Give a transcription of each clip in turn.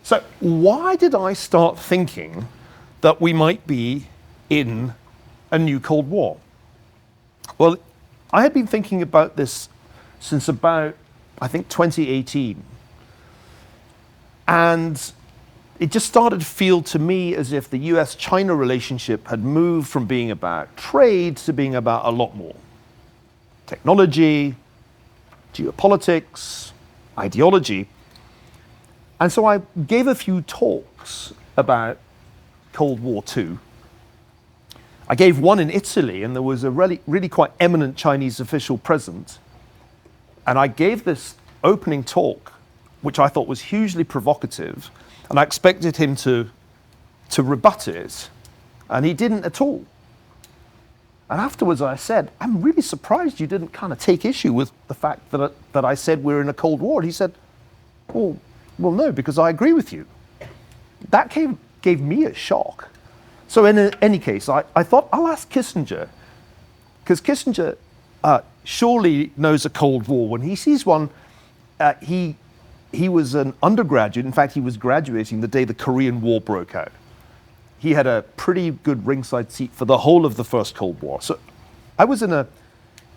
So why did I start thinking that we might be in a new Cold War? Well, I had been thinking about this since about, I think, 2018. And it just started to feel to me as if the US-China relationship had moved from being about trade to being about a lot more. Technology, geopolitics, ideology. And so I gave a few talks about Cold War II. I gave one in Italy, and there was a really quite eminent Chinese official present. And I gave this opening talk, which I thought was hugely provocative, and I expected him to rebut it, and he didn't at all. And afterwards I said, I'm really surprised you didn't kind of take issue with the fact that I said we're in a Cold War. And he said, well, no, because I agree with you. That gave me a shock. So in any case, I thought I'll ask Kissinger, because Kissinger surely knows a Cold War. When he sees one, he was an undergraduate. In fact, he was graduating the day the Korean War broke out. He had a pretty good ringside seat for the whole of the First Cold War. So I was in a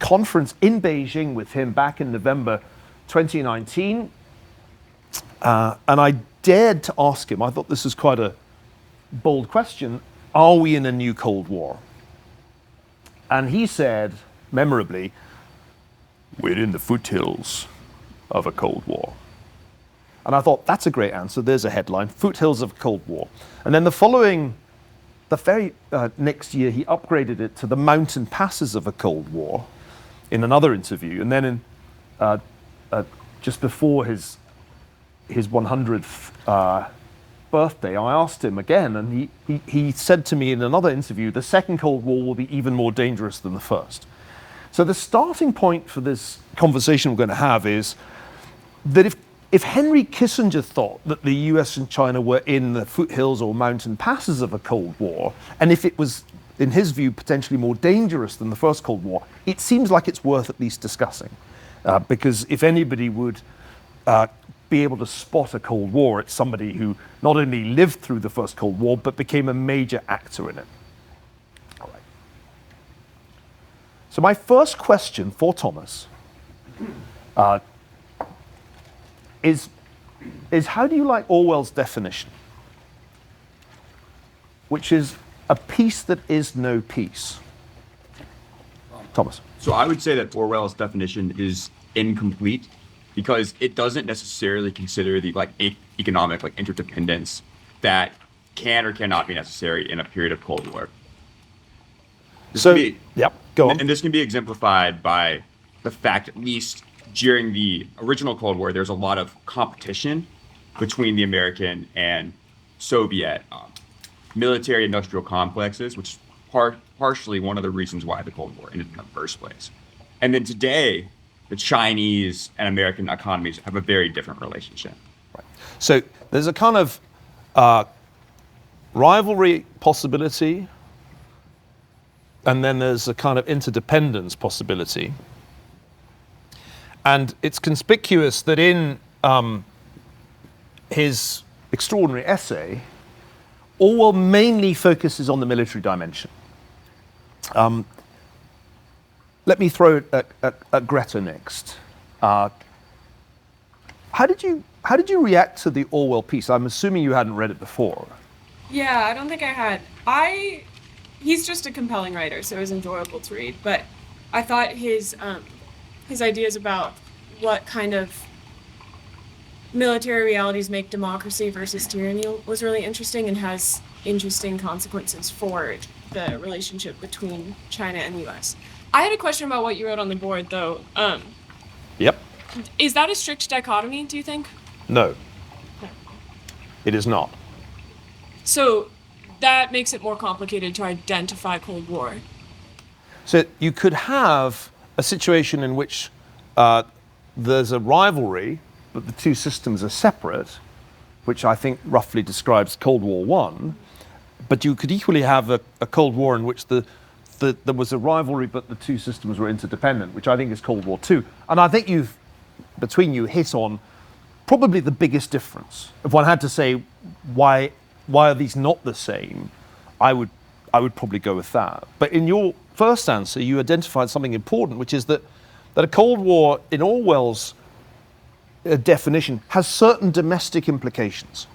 conference in Beijing with him back in November 2019. And I dared to ask him, I thought this was quite a bold question, are we in a new Cold War? And he said, memorably, we're in the foothills of a Cold War. And I thought, that's a great answer. There's a headline, foothills of a Cold War. And then the very next year, he upgraded it to the mountain passes of a Cold War in another interview. And then just before his 100th birthday, I asked him again, and he said to me in another interview, the second Cold War will be even more dangerous than the first. So the starting point for this conversation we're going to have is that if Henry Kissinger thought that the US and China were in the foothills or mountain passes of a Cold War, and if it was, in his view, potentially more dangerous than the First Cold War, it seems like it's worth at least discussing. Because if anybody would be able to spot a Cold War, it's somebody who not only lived through the First Cold War, but became a major actor in it. All right. So my first question for Thomas is how do you like Orwell's definition? Which is a peace that is no peace. Thomas. So I would say that Orwell's definition is incomplete, because it doesn't necessarily consider the economic interdependence that can or cannot be necessary in a period of Cold War. Go on. And this can be exemplified by the fact, at least during the original Cold War, there's a lot of competition between the American and Soviet military industrial complexes, which is partially one of the reasons why the Cold War ended in the first place. And then today, the Chinese and American economies have a very different relationship. Right. So there's a kind of rivalry possibility, and then there's a kind of interdependence possibility. And it's conspicuous that in his extraordinary essay, Orwell mainly focuses on the military dimension. Let me throw it at Greta next. How did you react to the Orwell piece? I'm assuming you hadn't read it before. Yeah, I don't think I had. He's just a compelling writer, so it was enjoyable to read. But I thought his ideas about what kind of military realities make democracy versus tyranny was really interesting, and has interesting consequences for the relationship between China and the US. I had a question about what you wrote on the board, though. Yep. Is that a strict dichotomy, do you think? No. It is not. So that makes it more complicated to identify Cold War. So you could have a situation in which there's a rivalry, but the two systems are separate, which I think roughly describes Cold War I. But you could equally have a Cold War in which there was a rivalry, but the two systems were interdependent, which I think is Cold War II. And I think between you hit on probably the biggest difference. If one had to say why are these not the same, I would probably go with that. But in your first answer, you identified something important, which is that a Cold War, in Orwell's definition, has certain domestic implications.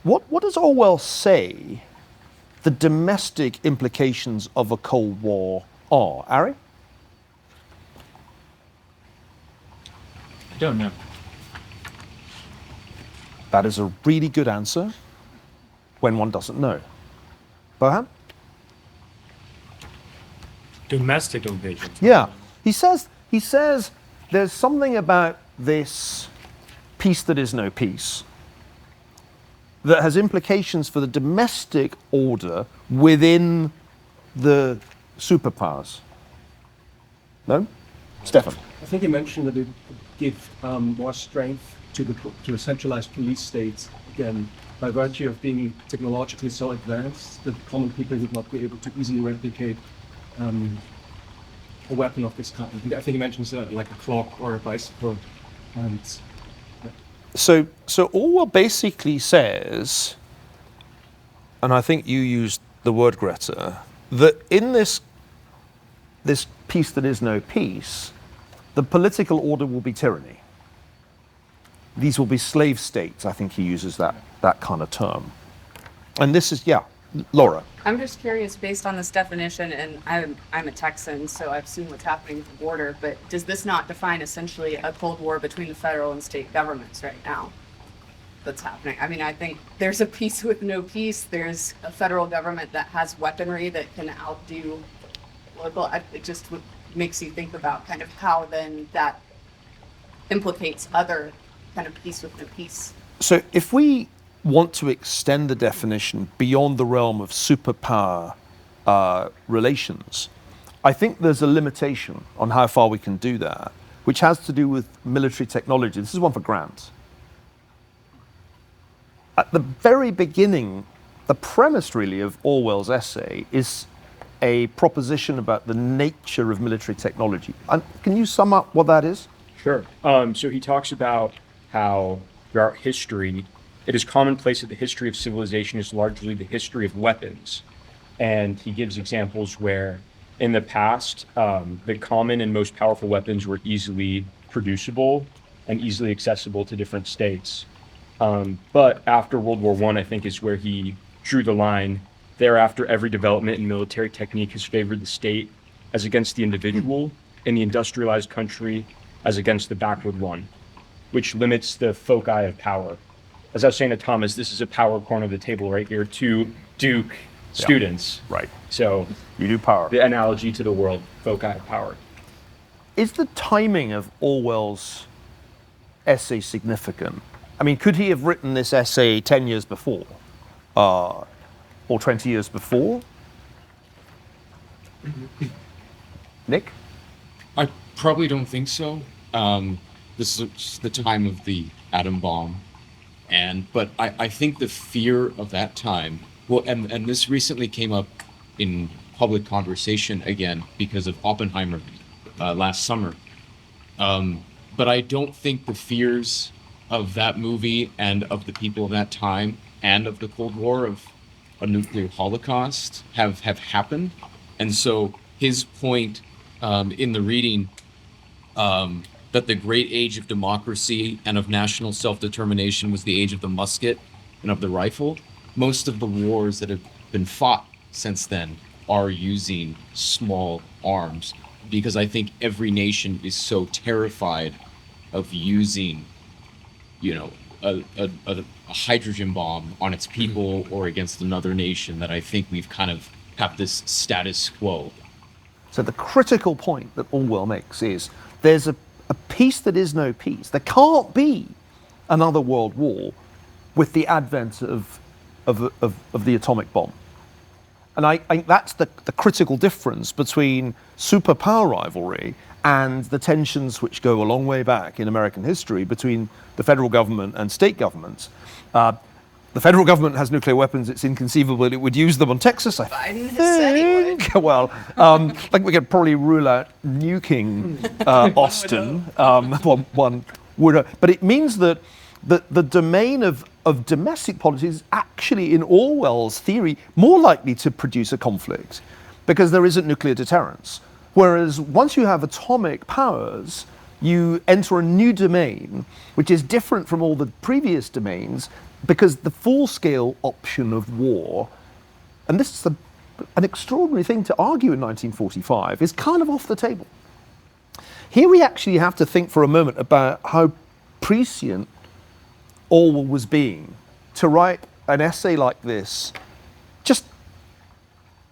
What does Orwell say the domestic implications of a Cold War are? Ari? I don't know. That is a really good answer when one doesn't know. Bohan? Domestic invasions. Yeah. He says there's something about this peace that is no peace that has implications for the domestic order within the superpowers. No? Stefan? I think you mentioned that it would give more strength to the centralized police states, again, by virtue of being technologically so advanced that common people would not be able to easily replicate a weapon of this kind. I think you mentioned like a clock or a bicycle. And So Orwell basically says, and I think you used the word, Greta, that in this peace that is no peace, the political order will be tyranny. These will be slave states. I think he uses that kind of term. And this is, Laura. I'm just curious, based on this definition, and I'm a Texan, so I've seen what's happening at the border, but does this not define essentially a Cold War between the federal and state governments right now that's happening? I mean, I think there's a peace with no peace. There's a federal government that has weaponry that can outdo local. It just makes you think about kind of how then that implicates other kind of peace with no peace. So if we want to extend the definition beyond the realm of superpower relations, I think there's a limitation on how far we can do that, which has to do with military technology. This is one for Grant. At the very beginning, the premise really of Orwell's essay is a proposition about the nature of military technology. And can you sum up what that is? Sure. So he talks about how throughout history, it is commonplace that the history of civilization is largely the history of weapons. And he gives examples where in the past, the common and most powerful weapons were easily producible and easily accessible to different states. But after World War I, I think is where he drew the line. Thereafter, every development in military technique has favored the state as against the individual, in the industrialized country as against the backward one, which limits the foci of power. As I was saying to Thomas, this is a power corner of the table right here to Duke students. Right. So You do power. the analogy to the world, foci of power. Is the timing of Orwell's essay significant? I mean, could he have written this essay 10 years before? Or 20 years before? Nick? I probably don't think so. This is the time of the atom bomb. But I think the fear of that time, well, and this recently came up in public conversation again because of Oppenheimer last summer. But I don't think the fears of that movie and of the people of that time and of the Cold War, of a nuclear holocaust, have happened. And so his point in the reading, that the great age of democracy and of national self-determination was the age of the musket and of the rifle. Most of the wars that have been fought since then are using small arms, because I think every nation is so terrified of using, a hydrogen bomb on its people or against another nation, that I think we've kind of have this status quo. So the critical point that Orwell makes is there's a peace that is no peace. There can't be another world war with the advent of the atomic bomb. And I think that's the critical difference between superpower rivalry and the tensions which go a long way back in American history between the federal government and state governments. The federal government has nuclear weapons. It's inconceivable it would use them on Texas, I Biden has said he would. think. Well, like we could probably rule out nuking Austin, but it means that the domain of domestic politics is actually, in Orwell's theory, more likely to produce a conflict because there isn't nuclear deterrence. Whereas once you have atomic powers, you enter a new domain, which is different from all the previous domains, because the full-scale option of war, and this is an extraordinary thing to argue in 1945, is kind of off the table. Here we actually have to think for a moment about how prescient Orwell was being to write an essay like this just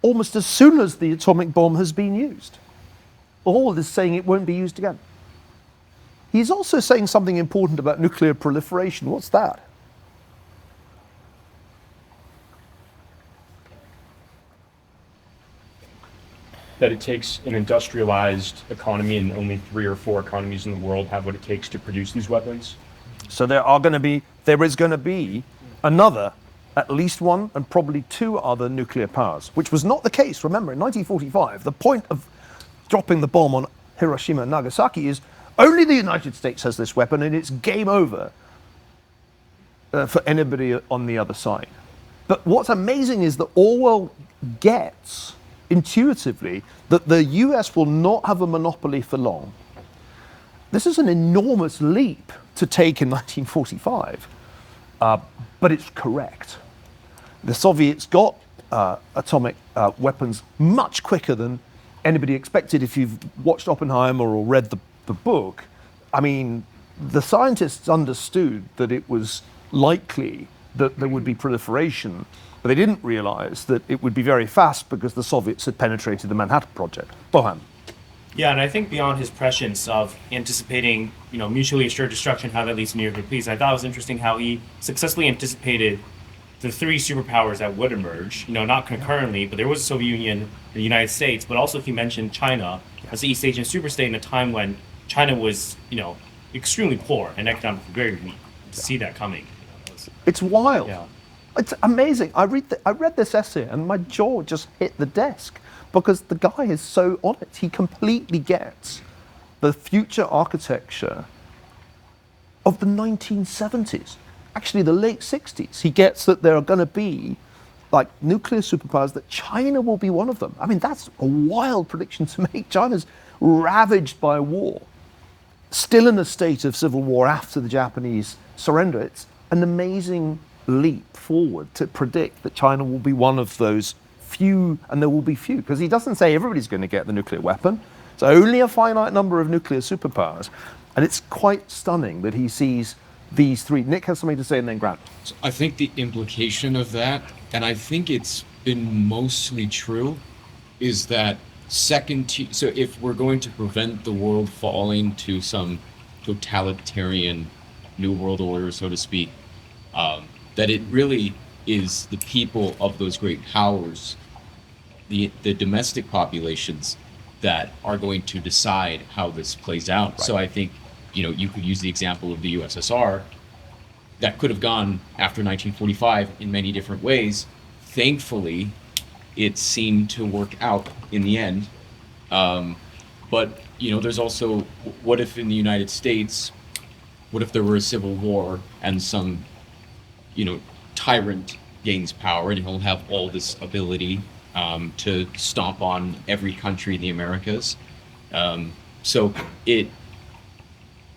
almost as soon as the atomic bomb has been used. Orwell is saying it won't be used again. He's also saying something important about nuclear proliferation. What's that? That it takes an industrialized economy and only 3 or 4 economies in the world have what it takes to produce these weapons. So there is going to be another, at least one, and probably 2 other nuclear powers, which was not the case. Remember, in 1945, the point of dropping the bomb on Hiroshima and Nagasaki is only the United States has this weapon, and it's game over for anybody on the other side. But what's amazing is that Orwell gets intuitively that the US will not have a monopoly for long. This is an enormous leap to take in 1945, but it's correct. The Soviets got atomic weapons much quicker than anybody expected. If you've watched Oppenheimer or read the book, I mean, the scientists understood that it was likely that there would be proliferation, but they didn't realize that it would be very fast because the Soviets had penetrated the Manhattan Project. Bohan. Yeah, and I think beyond his prescience of anticipating, mutually assured destruction, how that leads to nuclear peace, I thought it was interesting how he successfully anticipated the 3 superpowers that would emerge, not concurrently, but there was the Soviet Union, the United States, but also he mentioned China as the East Asian superstate in a time when China was, extremely poor and economically very weak. To see that coming. It's wild. Yeah. It's amazing. I read this essay and my jaw just hit the desk because the guy is so on it. He completely gets the future architecture of the 1970s, actually the late 60s. He gets that there are going to be like nuclear superpowers, that China will be one of them. I mean, that's a wild prediction to make. China's ravaged by war, still in a state of civil war after the Japanese surrender. It's an amazing leap forward to predict that China will be one of those few, and there will be few, because he doesn't say everybody's going to get the nuclear weapon. It's only a finite number of nuclear superpowers. And it's quite stunning that he sees these 3. Nick has something to say, and then Grant. So I think the implication of that, and I think it's been mostly true, is that so if we're going to prevent the world falling to some totalitarian new world order, so to speak, that it really is the people of those great powers, the domestic populations, that are going to decide how this plays out. Right. So I think, you could use the example of the USSR. That could have gone after 1945 in many different ways. Thankfully, it seemed to work out in the end. But, there's also, what if in the United States, what if there were a civil war and some, tyrant gains power and he'll have all this ability to stomp on every country in the Americas. So it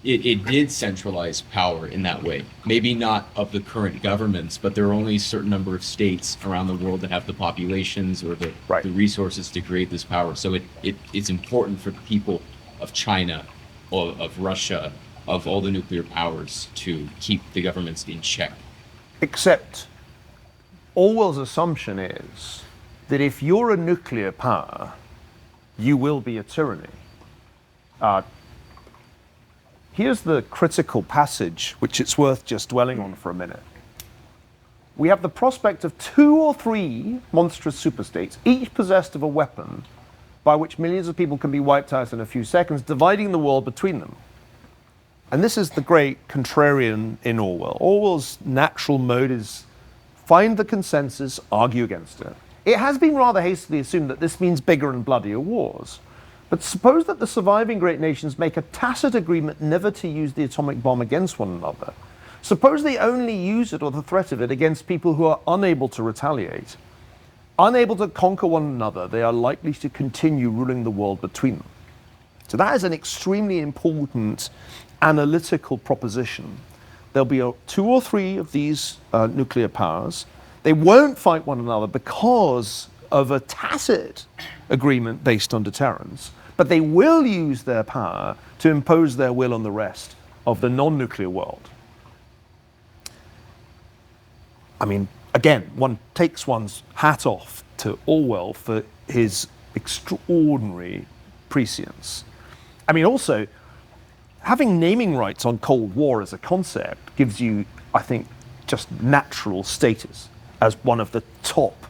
did centralize power in that way. Maybe not of the current governments, but there are only a certain number of states around the world that have the populations or the resources to create this power. So it's important for the people of China, or of Russia, of all the nuclear powers to keep the governments in check. Except Orwell's assumption is that if you're a nuclear power, you will be a tyranny. Here's the critical passage, which it's worth just dwelling on for a minute. We have the prospect of 2 or 3 monstrous superstates, each possessed of a weapon by which millions of people can be wiped out in a few seconds, dividing the world between them. And this is the great contrarian in Orwell. Orwell's natural mode is find the consensus, argue against it. It has been rather hastily assumed that this means bigger and bloodier wars. But suppose that the surviving great nations make a tacit agreement never to use the atomic bomb against one another. Suppose they only use it or the threat of it against people who are unable to retaliate. Unable to conquer one another, they are likely to continue ruling the world between them. So that is an extremely important analytical proposition. There'll be 2 or 3 of these nuclear powers. They won't fight one another because of a tacit agreement based on deterrence, but they will use their power to impose their will on the rest of the non-nuclear world. I mean, again, one takes one's hat off to Orwell for his extraordinary prescience. I mean, also, having naming rights on Cold War as a concept gives you, I think, just natural status as one of the top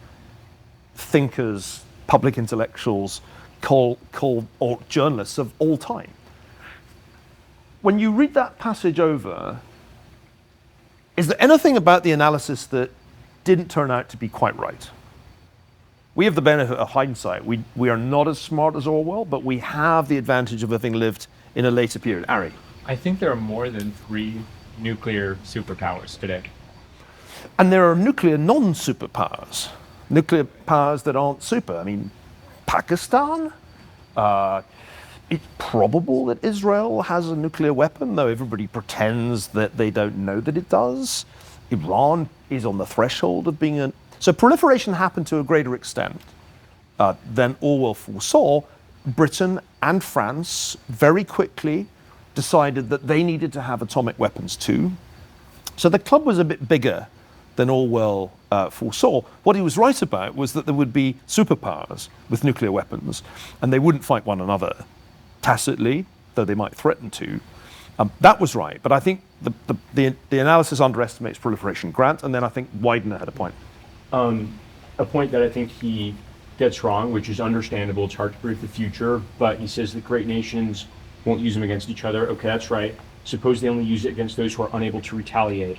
thinkers, public intellectuals, or journalists of all time. When you read that passage over, is there anything about the analysis that didn't turn out to be quite right? We have the benefit of hindsight. We are not as smart as Orwell, but we have the advantage of having lived in a later period. Ari? I think there are more than 3 nuclear superpowers today. And there are nuclear non-superpowers, nuclear powers that aren't super. I mean, Pakistan? It's probable that Israel has a nuclear weapon, though everybody pretends that they don't know that it does. Iran is on the threshold of being So proliferation happened to a greater extent than Orwell foresaw. Britain and France very quickly decided that they needed to have atomic weapons too. So the club was a bit bigger than Orwell foresaw. What he was right about was that there would be superpowers with nuclear weapons, and they wouldn't fight one another tacitly, though they might threaten to. That was right, but I think the analysis underestimates proliferation. Grant, and then I think Widener had a point. A point that I think he gets wrong, which is understandable. It's hard to predict the future, but he says that great nations won't use them against each other. Okay, that's right. Suppose they only use it against those who are unable to retaliate.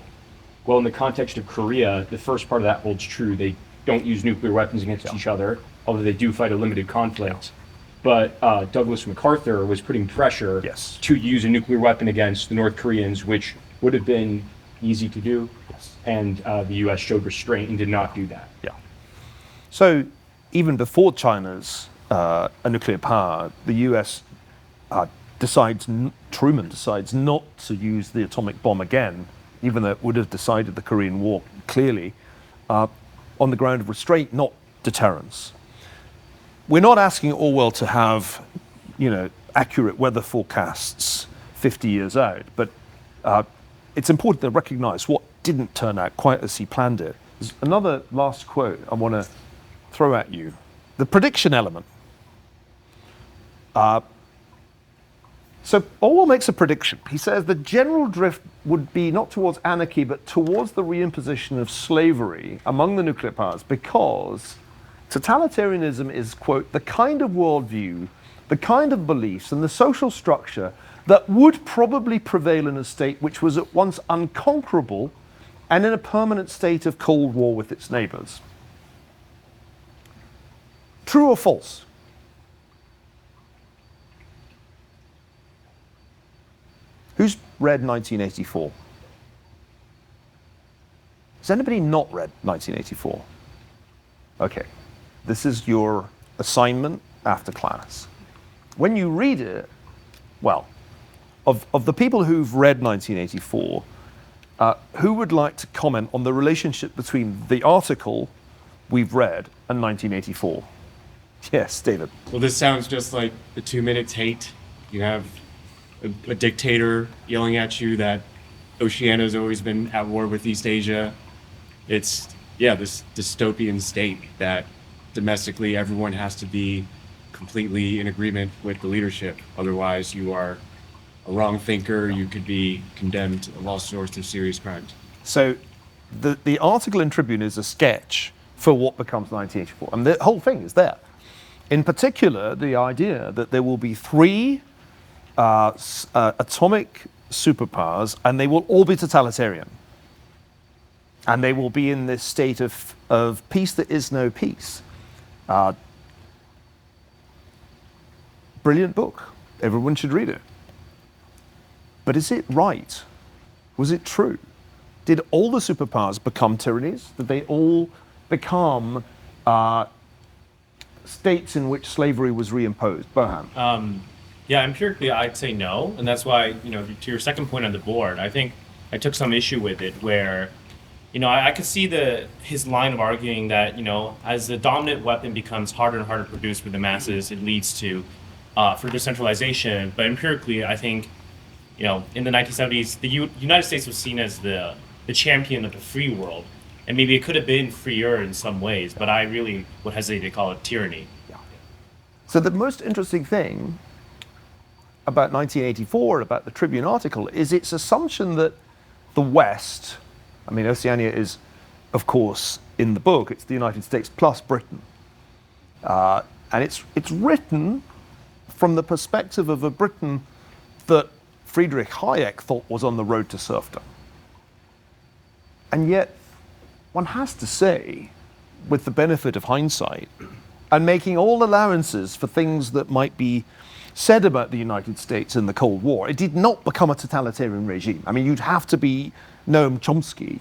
Well, in the context of Korea, the first part of that holds true. They don't use nuclear weapons against each other, although they do fight a limited conflict. But Douglas MacArthur was putting pressure to use a nuclear weapon against the North Koreans, which would have been easy to do. And the US showed restraint and did not do that. Yeah. So even before China's a nuclear power, the US Truman decides not to use the atomic bomb again, even though it would have decided the Korean War clearly, on the ground of restraint, not deterrence. We're not asking Orwell to have, accurate weather forecasts 50 years out, but it's important to recognize what didn't turn out quite as he planned it. There's another last quote I want to throw at you. The prediction element. So Orwell makes a prediction. He says the general drift would be not towards anarchy, but towards the reimposition of slavery among the nuclear powers, because totalitarianism is, quote, the kind of worldview, the kind of beliefs, and the social structure that would probably prevail in a state which was at once unconquerable and in a permanent state of Cold War with its neighbors. True or false? Who's read 1984? Has anybody not read 1984? Okay, this is your assignment after class. When you read it, well, of the people who've read 1984, who would like to comment on the relationship between the article we've read and 1984? Yes, David. Well, this sounds just like the 2 minutes hate. You have a dictator yelling at you that Oceania's always been at war with East Asia. It's, this dystopian state that domestically everyone has to be completely in agreement with the leadership. Otherwise, you are a wrong thinker. You could be condemned of all sorts of serious crimes. So the article in Tribune is a sketch for what becomes 1984. And the whole thing is there. In particular, the idea that there will be 3 atomic superpowers, and they will all be totalitarian. And they will be in this state of peace that is no peace. brilliant book. Everyone should read it. But is it right? Was it true? Did all the superpowers become tyrannies? Did they all become states in which slavery was reimposed? Bohan. Yeah, empirically, I'd say no, and that's why, to your second point on the board, I think I took some issue with it, where, I could see his line of arguing that, as the dominant weapon becomes harder and harder to produce for the masses, it leads to further centralization. But empirically, I think, in the 1970s, the United States was seen as the champion of the free world, and maybe it could have been freer in some ways, but I really would hesitate to call it tyranny. So the most interesting thing about 1984, about the Tribune article, is its assumption that the West, I mean, Oceania is, of course, in the book, it's the United States plus Britain. And it's written from the perspective of a Britain that Friedrich Hayek thought was on the road to serfdom. And yet, one has to say, with the benefit of hindsight, and making all allowances for things that might be said about the United States in the Cold War, it did not become a totalitarian regime. I mean, you'd have to be Noam Chomsky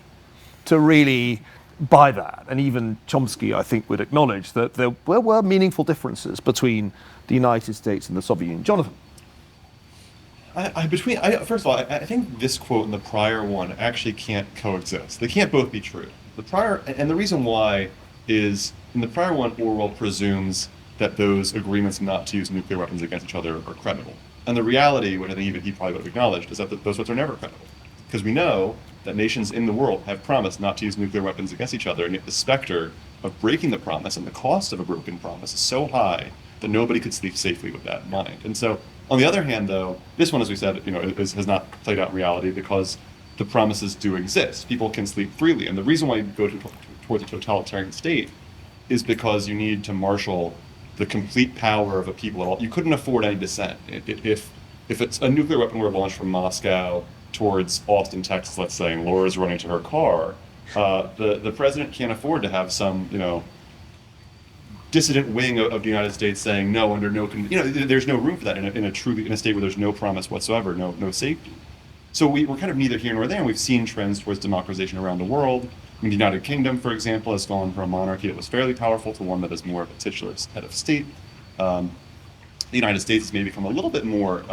to really buy that. And even Chomsky, I think, would acknowledge that there were meaningful differences between the United States and the Soviet Union. Jonathan. First of all, I think this quote and the prior one actually can't coexist. They can't both be true. The prior, and the reason why is, in the prior one, Orwell presumes that those agreements not to use nuclear weapons against each other are credible. And the reality, which I think even he probably would have acknowledged, is that those ones are never credible. Because we know that nations in the world have promised not to use nuclear weapons against each other, and yet the specter of breaking the promise and the cost of a broken promise is so high that nobody could sleep safely with that in mind. And so, on the other hand, though, this one, as we said, has not played out in reality because the promises do exist. People can sleep freely. And the reason why you go towards a totalitarian state is because you need to marshal the complete power of a people at all. You couldn't afford any dissent. If it's a nuclear weapon were launched from Moscow towards Austin, Texas, let's say, and Laura's running to her car, the president can't afford to have some, dissident wing of the United States saying no under no there's no room for that in a state where there's no promise whatsoever, no safety. So we're kind of neither here nor there, and we've seen trends towards democratization around the world. I mean, the United Kingdom, for example, has gone from a monarchy that was fairly powerful to one that is more of a titular head of state. The United States has maybe become a little bit more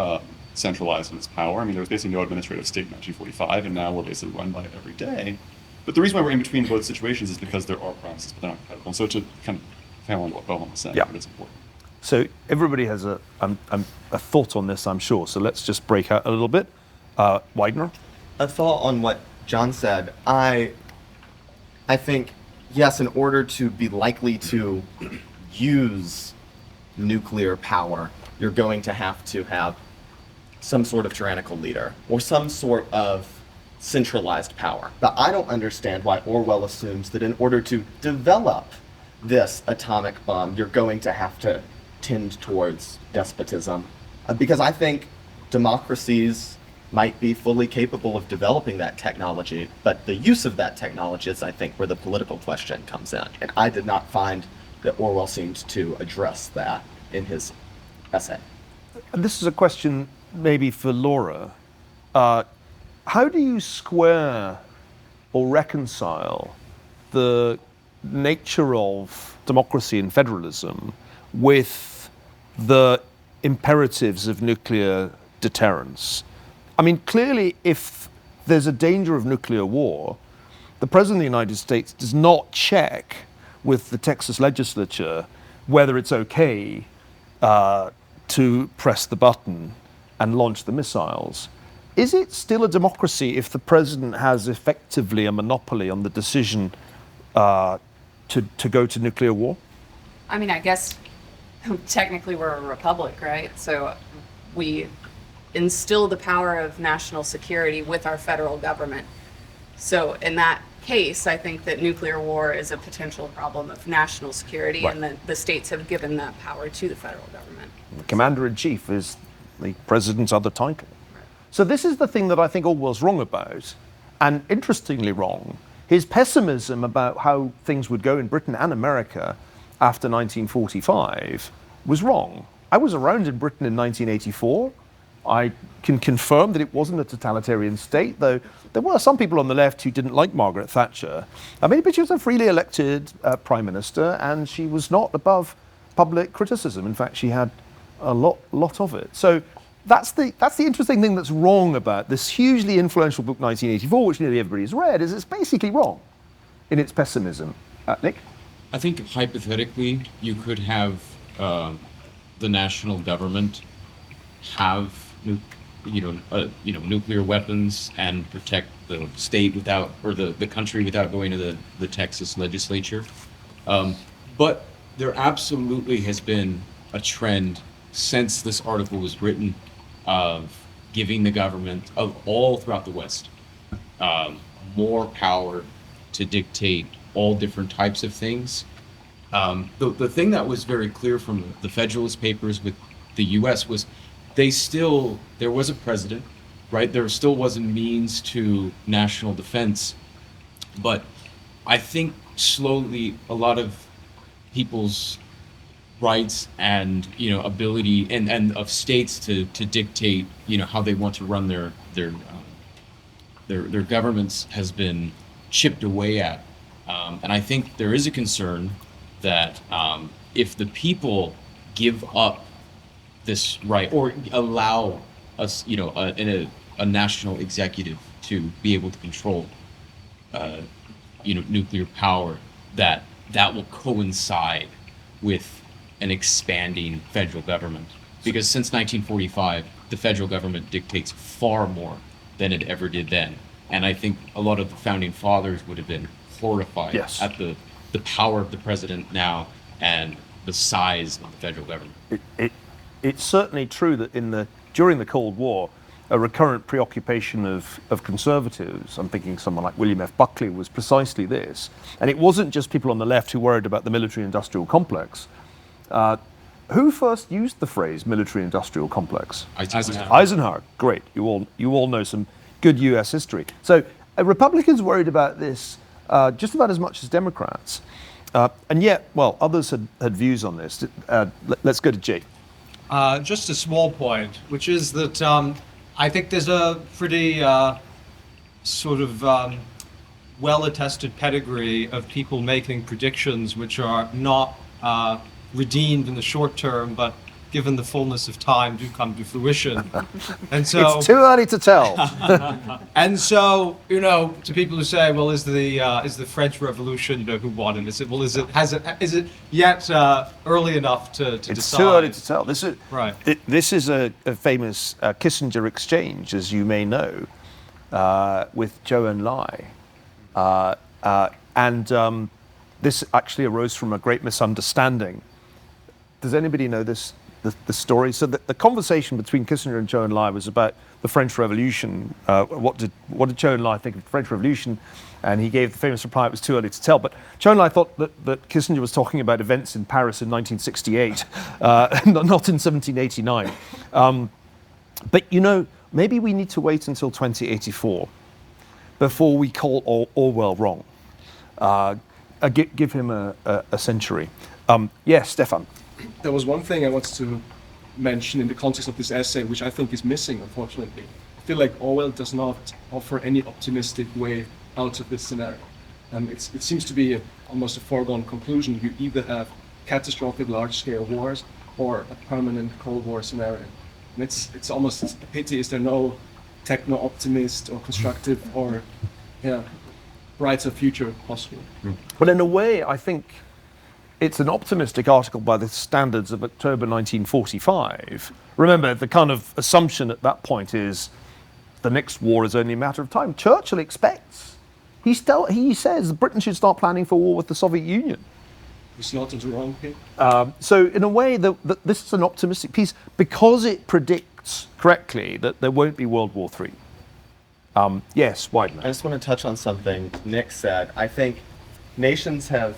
centralized in its power. I mean, there was basically no administrative state in 1945, and now we're basically run by it every day. But the reason why we're in between both situations is because there are promises, but they're not credible. And so to kind of fail on what Bohan was saying, but it's important. So everybody has a thought on this, I'm sure. So let's just break out a little bit. Widener? A thought on what John said. I think, yes, in order to be likely to use nuclear power, you're going to have some sort of tyrannical leader or some sort of centralized power. But I don't understand why Orwell assumes that in order to develop this atomic bomb, you're going to have to tend towards despotism. Because I think democracies might be fully capable of developing that technology, but the use of that technology is, I think, where the political question comes in. And I did not find that Orwell seemed to address that in his essay. And this is a question maybe for Laura. How do you square or reconcile the nature of democracy and federalism with the imperatives of nuclear deterrence? I mean, clearly, if there's a danger of nuclear war, the President of the United States does not check with the Texas legislature whether it's okay to press the button and launch the missiles. Is it still a democracy if the president has effectively a monopoly on the decision to go to nuclear war? I mean, I guess technically we're a republic, right? So we instill the power of national security with our federal government. So in that case, I think that nuclear war is a potential problem of national security, right. And the states have given that power to the federal government. The commander-in-chief is the president's other title. Right. So this is the thing that I think Orwell's wrong about, and interestingly wrong. His pessimism about how things would go in Britain and America after 1945 was wrong. I was around in Britain in 1984. I can confirm that it wasn't a totalitarian state, though there were some people on the left who didn't like Margaret Thatcher. I mean, but she was a freely elected prime minister, and she was not above public criticism. In fact, she had a lot of it. So that's the interesting thing that's wrong about this hugely influential book, 1984, which nearly everybody has read, is it's basically wrong in its pessimism. Nick? I think hypothetically, you could have the national government have nuclear weapons and protect the state without, or the country without going to the Texas legislature. But there absolutely has been a trend since this article was written of giving the government of all throughout the West more power to dictate all different types of things. The thing that was very clear from the Federalist Papers with the U.S. was there was a president, right? There still was a means to national defense, but I think slowly a lot of people's rights and ability and of states to dictate how they want to run their governments has been chipped away at, and I think there is a concern that if the people give up this right or allow us, a national executive to be able to control, nuclear power, that will coincide with an expanding federal government. Because since 1945, the federal government dictates far more than it ever did then. And I think a lot of the founding fathers would have been horrified Yes. at the power of the president now and the size of the federal government. It's certainly true that during the Cold War, a recurrent preoccupation of conservatives, I'm thinking someone like William F. Buckley, was precisely this. And it wasn't just people on the left who worried about the military-industrial complex. Who first used the phrase military-industrial complex? Eisenhower. Great. You all know some good U.S. history. So Republicans worried about this just about as much as Democrats. And yet, well, others had views on this. Let's go to Jay. Just a small point, which is that I think there's a pretty well-attested pedigree of people making predictions which are not redeemed in the short term, but given the fullness of time, do come to fruition. And so It's too early to tell. and so, to people who say, well, is the French Revolution, who won, and is it yet early enough to decide? It's too early to tell. This is Right. This is a famous Kissinger exchange, as you may know, with Zhou Enlai, and this actually arose from a great misunderstanding. Does anybody know this? The story. So the conversation between Kissinger and Zhou Enlai was about the French Revolution. What did Zhou Enlai think of the French Revolution? And he gave the famous reply, it was too early to tell. But Zhou Enlai thought that Kissinger was talking about events in Paris in 1968, not in 1789. But maybe we need to wait until 2084 before we call Orwell wrong. Give him a century. Yes, Stefan. There was one thing I wanted to mention in the context of this essay, which I think is missing, unfortunately. I feel like Orwell does not offer any optimistic way out of this scenario. It seems to be almost a foregone conclusion. You either have catastrophic large-scale wars or a permanent Cold War scenario. And it's almost a pity, is there no techno-optimist or constructive or brighter future possible? Well, in a way, I think it's an optimistic article by the standards of October 1945. Remember, the kind of assumption at that point is the next war is only a matter of time. Churchill expects. He says Britain should start planning for war with the Soviet Union. It's not as wrong here. So in a way, this is an optimistic piece because it predicts correctly that there won't be World War III. Yes, Wideman. I just want to touch on something Nick said. I think nations have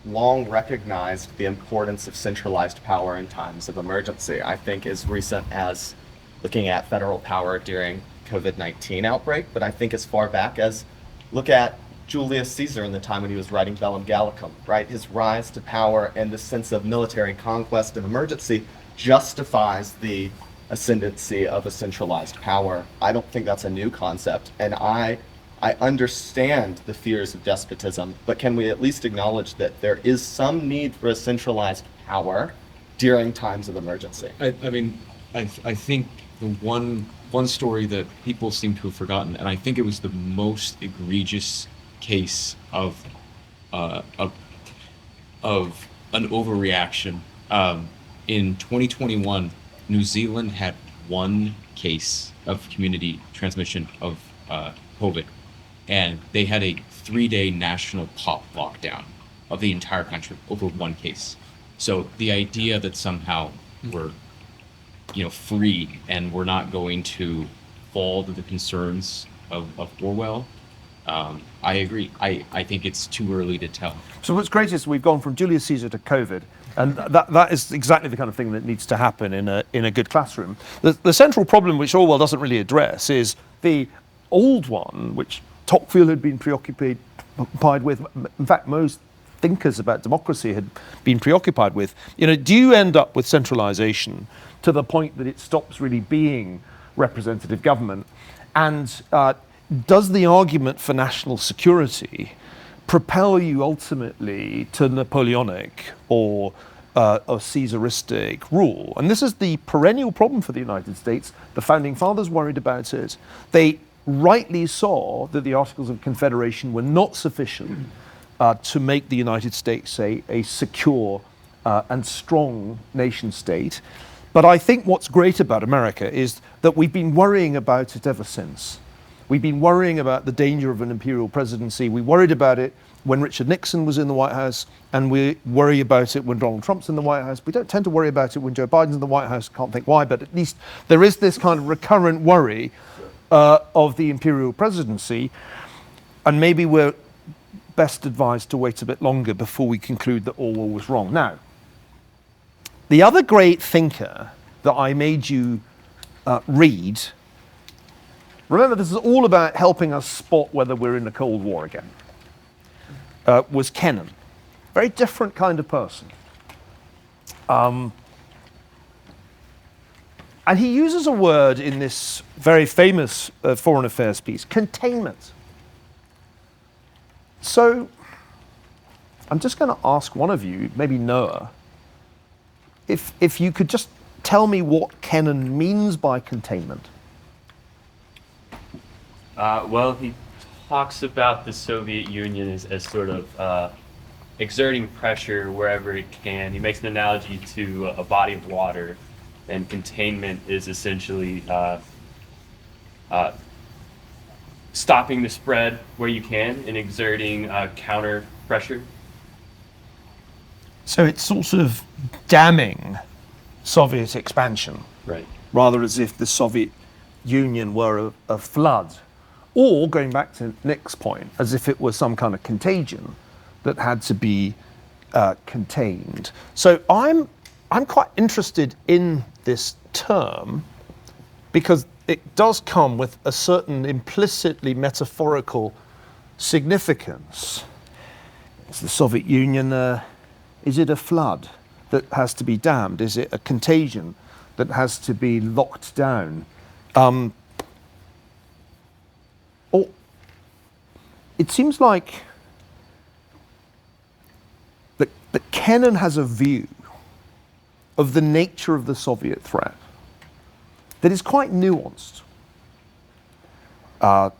long recognized the importance of centralized power in times of emergency. I think as recent as looking at federal power during COVID-19 outbreak, but I think as far back as look at Julius Caesar in the time when he was writing Bellum Gallicum, right? His rise to power and the sense of military conquest and emergency justifies the ascendancy of a centralized power. I don't think that's a new concept, and I understand the fears of despotism, but can we at least acknowledge that there is some need for a centralized power during times of emergency? I mean, I think the one story that people seem to have forgotten, and I think it was the most egregious case of an overreaction. In 2021, New Zealand had one case of community transmission of COVID, and they had a 3-day national pop lockdown of the entire country over one case. So the idea that somehow we're, free and we're not going to fall to the concerns of Orwell, I agree. I think it's too early to tell. So what's great is we've gone from Julius Caesar to COVID, and that is exactly the kind of thing that needs to happen in a good classroom. The central problem, which Orwell doesn't really address, is the old one, which Tocqueville had been preoccupied with. In fact, most thinkers about democracy had been preoccupied with. Do you end up with centralization to the point that it stops really being representative government? And does the argument for national security propel you ultimately to Napoleonic or Caesaristic rule? And this is the perennial problem for the United States. The founding fathers worried about it. They rightly saw that the Articles of Confederation were not sufficient to make the United States a secure and strong nation state. But I think what's great about America is that we've been worrying about it ever since. We've been worrying about the danger of an imperial presidency. We worried about it when Richard Nixon was in the White House, and we worry about it when Donald Trump's in the White House. We don't tend to worry about it when Joe Biden's in the White House. Can't think why, but at least there is this kind of recurrent worry of the imperial presidency, and maybe we're best advised to wait a bit longer before we conclude that Orwell was wrong. Now, the other great thinker that I made you read, remember this is all about helping us spot whether we're in a Cold War again, was Kennan. Very different kind of person. And he uses a word in this very famous foreign affairs piece, containment. So I'm just going to ask one of you, maybe Noah, if you could just tell me what Kennan means by containment. Well, he talks about the Soviet Union as sort of exerting pressure wherever it can. He makes an analogy to a body of water, and containment is essentially stopping the spread where you can and exerting counter pressure. So it's sort of damming Soviet expansion, Right. rather as if the Soviet Union were a flood. Or, going back to Nick's point, as if it was some kind of contagion that had to be contained. So I'm quite interested in this term because it does come with a certain implicitly metaphorical significance. Is the Soviet Union, is it a flood that has to be dammed? Is it a contagion that has to be locked down? Or it seems like that Kennan has a view of the nature of the Soviet threat that is quite nuanced. How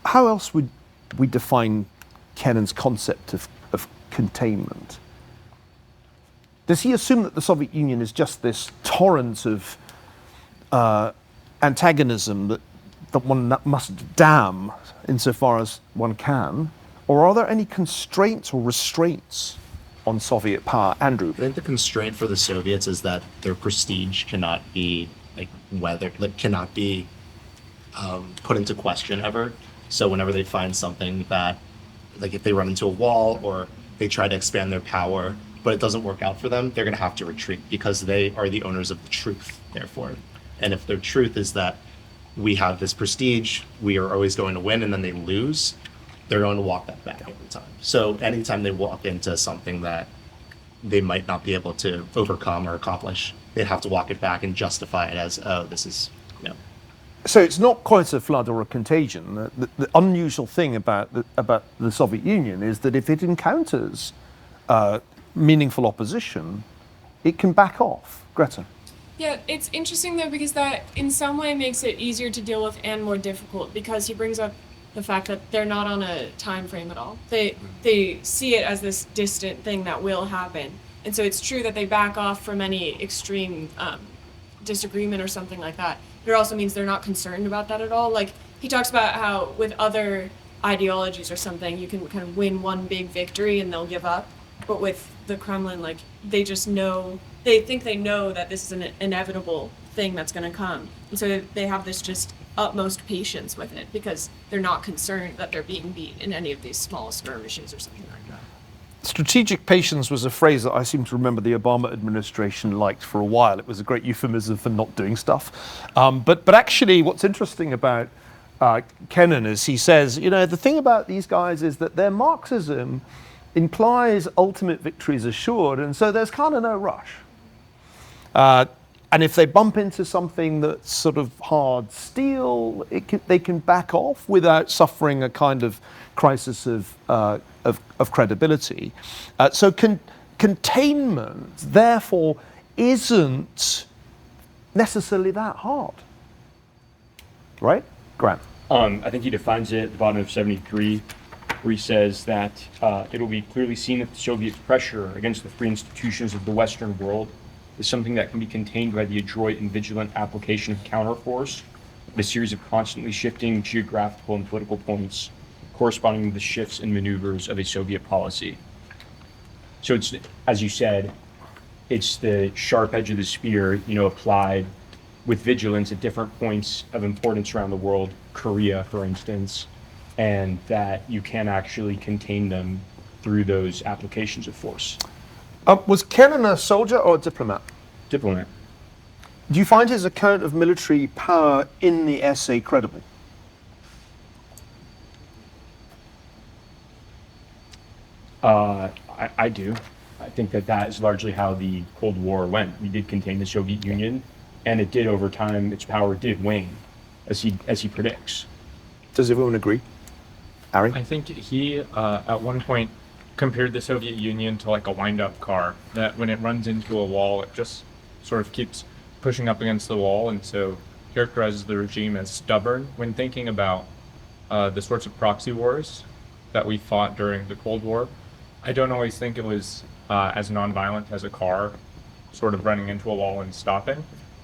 else would we define Kennan's concept of containment? Does he assume that the Soviet Union is just this torrent of antagonism that one must dam insofar as one can? Or are there any constraints or restraints on Soviet power? Andrew? I think the constraint for the Soviets is that their prestige cannot be cannot be put into question ever. So whenever they find something that, like if they run into a wall or they try to expand their power, but it doesn't work out for them, they're going to have to retreat because they are the owners of the truth, therefore. And if their truth is that we have this prestige, we are always going to win, and then they lose, they're going to walk that back every time. So anytime they walk into something that they might not be able to overcome or accomplish. They'd have to walk it back and justify it as, oh, this is, you know. So it's not quite a flood or a contagion. The unusual thing about the Soviet Union is that if it encounters meaningful opposition, it can back off. Greta. Yeah, it's interesting though because that in some way makes it easier to deal with and more difficult because he brings up the fact that they're not on a time frame at all. They see it as this distant thing that will happen. And so it's true that they back off from any extreme disagreement or something like that. But it also means they're not concerned about that at all. Like he talks about how with other ideologies or something, you can kind of win one big victory and they'll give up. But with the Kremlin, like they just know, they think they know that this is an inevitable thing that's going to come. And so they have this just utmost patience with it because they're not concerned that they're being beat in any of these small skirmishes or something like that. Strategic patience was a phrase that I seem to remember the Obama administration liked for a while. It was a great euphemism for not doing stuff. But actually what's interesting about Kennan is he says, you know, the thing about these guys is that their Marxism implies ultimate victory is assured, and so there's kind of no rush. And if they bump into something that's sort of hard steel, they can back off without suffering a kind of crisis of credibility. So containment, therefore, isn't necessarily that hard. Right? Grant. I think he defines it at the bottom of 73, where he says that it will be clearly seen that the Soviets' pressure against the free institutions of the Western world is something that can be contained by the adroit and vigilant application of counterforce, a series of constantly shifting geographical and political points corresponding to the shifts and maneuvers of a Soviet policy. So it's, as you said, it's the sharp edge of the spear, you know, applied with vigilance at different points of importance around the world, Korea, for instance, and that you can actually contain them through those applications of force. Was Kennan a soldier or a diplomat? Diplomat. Do you find his account of military power in the essay credible? I do. I think that is largely how the Cold War went. We did contain the Soviet Union, and it did over time, its power did wane, as he predicts. Does everyone agree? Ari? I think he, at one point, compared the Soviet Union to like a wind-up car, that when it runs into a wall, it just sort of keeps pushing up against the wall, and so characterizes the regime as stubborn. When thinking about the sorts of proxy wars that we fought during the Cold War, I don't always think it was as nonviolent as a car sort of running into a wall and stopping,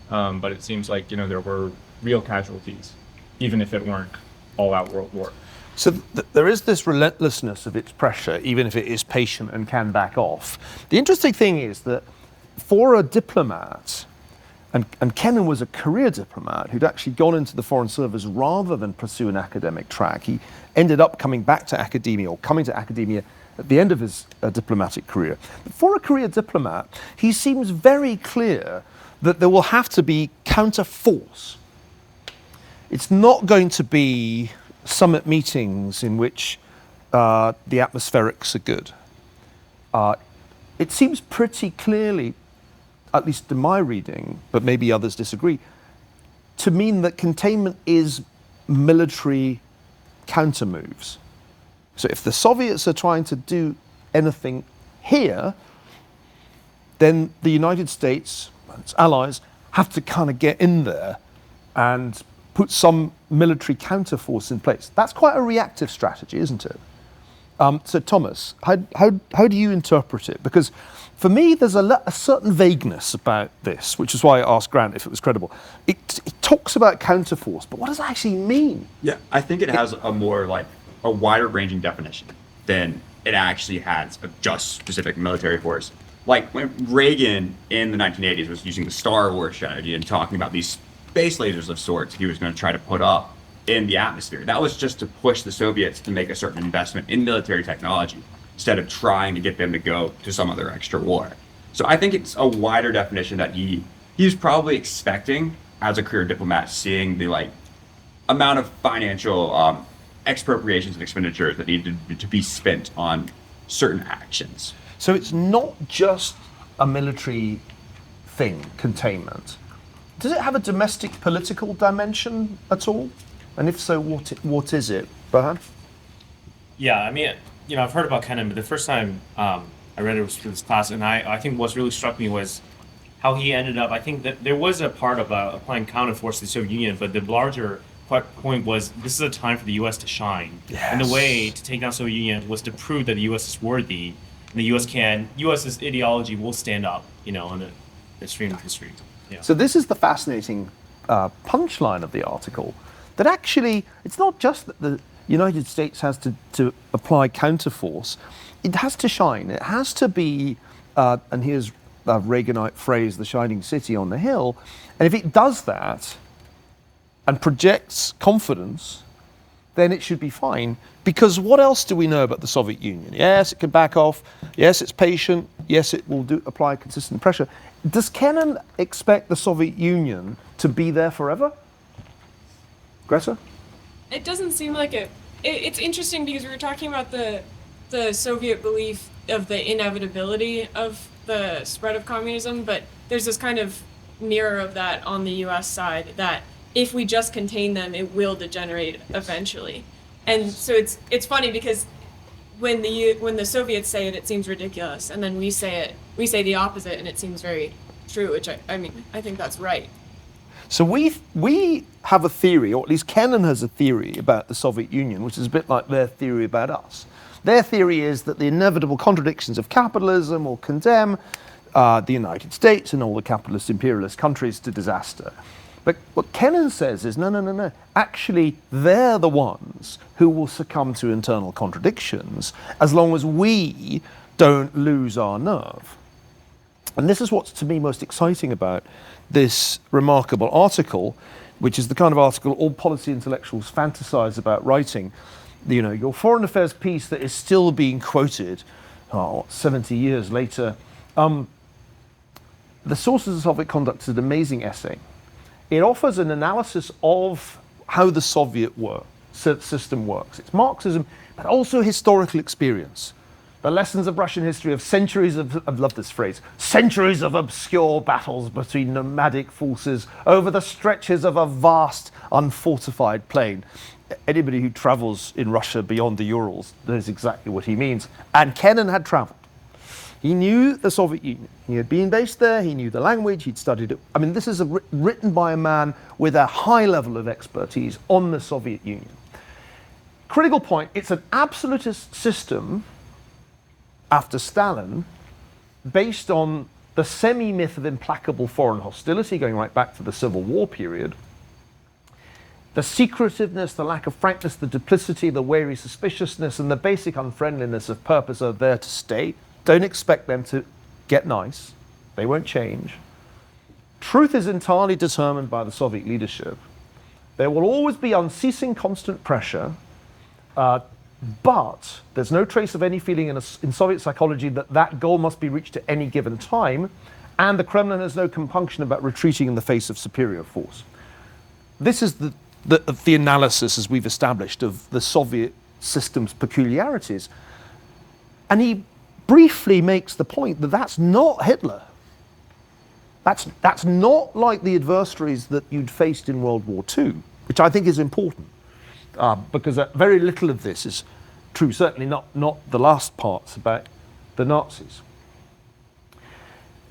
but it seems like, you know, there were real casualties, even if it weren't all-out world war. So there is this relentlessness of its pressure, even if it is patient and can back off. The interesting thing is that for a diplomat, and Kennan was a career diplomat who'd actually gone into the Foreign Service rather than pursue an academic track. He ended up coming back to academia or coming to academia at the end of his diplomatic career. But for a career diplomat, he seems very clear that there will have to be counterforce. It's not going to be summit meetings in which the atmospherics are good. It seems pretty clearly, at least in my reading, but maybe others disagree, to mean that containment is military countermoves. So if the Soviets are trying to do anything here, then the United States and its allies have to kind of get in there and put some military counterforce in place. That's quite a reactive strategy, isn't it? So Thomas, how do you interpret it? Because for me, there's a certain vagueness about this, which is why I asked Grant if it was credible. It talks about counterforce, but what does that actually mean? Yeah, I think it has a more like a wider ranging definition than it actually has of just specific military force. Like when Reagan in the 1980s was using the Star Wars strategy and talking about these space lasers of sorts he was going to try to put up in the atmosphere. That was just to push the Soviets to make a certain investment in military technology instead of trying to get them to go to some other extra war. So I think it's a wider definition that he's probably expecting as a career diplomat, seeing the like amount of financial expropriations and expenditures that needed to be spent on certain actions. So it's not just a military thing, containment. Does it have a domestic political dimension at all? And if so, what is it, Burhan? Yeah, I mean, I've heard about Kennan, but the first time I read it was for this class, and I think what really struck me was how he ended up. I think that there was a part of applying counterforce to the Soviet Union, but the larger point was this is a time for the U.S. to shine. Yes. And the way to take down the Soviet Union was to prove that the U.S. is worthy, and the U.S.'s ideology will stand up, on the stream of history. Yeah. So this is the fascinating punchline of the article, that actually it's not just that the United States has to apply counterforce, it has to shine, it has to be, and here's a Reaganite phrase, the shining city on the hill, and if it does that and projects confidence, then it should be fine, because what else do we know about the Soviet Union? Yes, it can back off, yes, it's patient, yes, it will apply consistent pressure. Does Kennan expect the Soviet Union to be there forever? Greta? It doesn't seem like it. It's interesting because we were talking about the Soviet belief of the inevitability of the spread of communism, but there's this kind of mirror of that on the U.S. side, that if we just contain them, it will degenerate eventually. And so it's funny because when the Soviets say it, it seems ridiculous, and then we say the opposite, and it seems very true. Which I think that's right. So we have a theory, or at least Kennan has a theory about the Soviet Union, which is a bit like their theory about us. Their theory is that the inevitable contradictions of capitalism will condemn the United States and all the capitalist imperialist countries to disaster. But what Kennan says is, no. Actually, they're the ones who will succumb to internal contradictions as long as we don't lose our nerve. And this is what's, to me, most exciting about this remarkable article, which is the kind of article all policy intellectuals fantasize about writing. Your foreign affairs piece that is still being quoted 70 years later. The Sources of Soviet Conduct is an amazing essay. It offers an analysis of how the Soviet system works. It's Marxism, but also historical experience. The lessons of Russian history of centuries of, I love this phrase, centuries of obscure battles between nomadic forces over the stretches of a vast, unfortified plain. Anybody who travels in Russia beyond the Urals knows exactly what he means. And Kennan had traveled. He knew the Soviet Union. He had been based there, he knew the language, he'd studied it. I mean, this is written by a man with a high level of expertise on the Soviet Union. Critical point, it's an absolutist system after Stalin, based on the semi-myth of implacable foreign hostility, going right back to the Civil War period. The secretiveness, the lack of frankness, the duplicity, the wary suspiciousness, and the basic unfriendliness of purpose are there to stay. Don't expect them to get nice. They won't change. Truth is entirely determined by the Soviet leadership. There will always be unceasing constant pressure, but there's no trace of any feeling in Soviet psychology that goal must be reached at any given time, and the Kremlin has no compunction about retreating in the face of superior force. This is the analysis, as we've established, of the Soviet system's peculiarities. And he briefly makes the point that that's not Hitler. That's not like the adversaries that you'd faced in World War II, which I think is important, because very little of this is true, certainly not the last parts about the Nazis.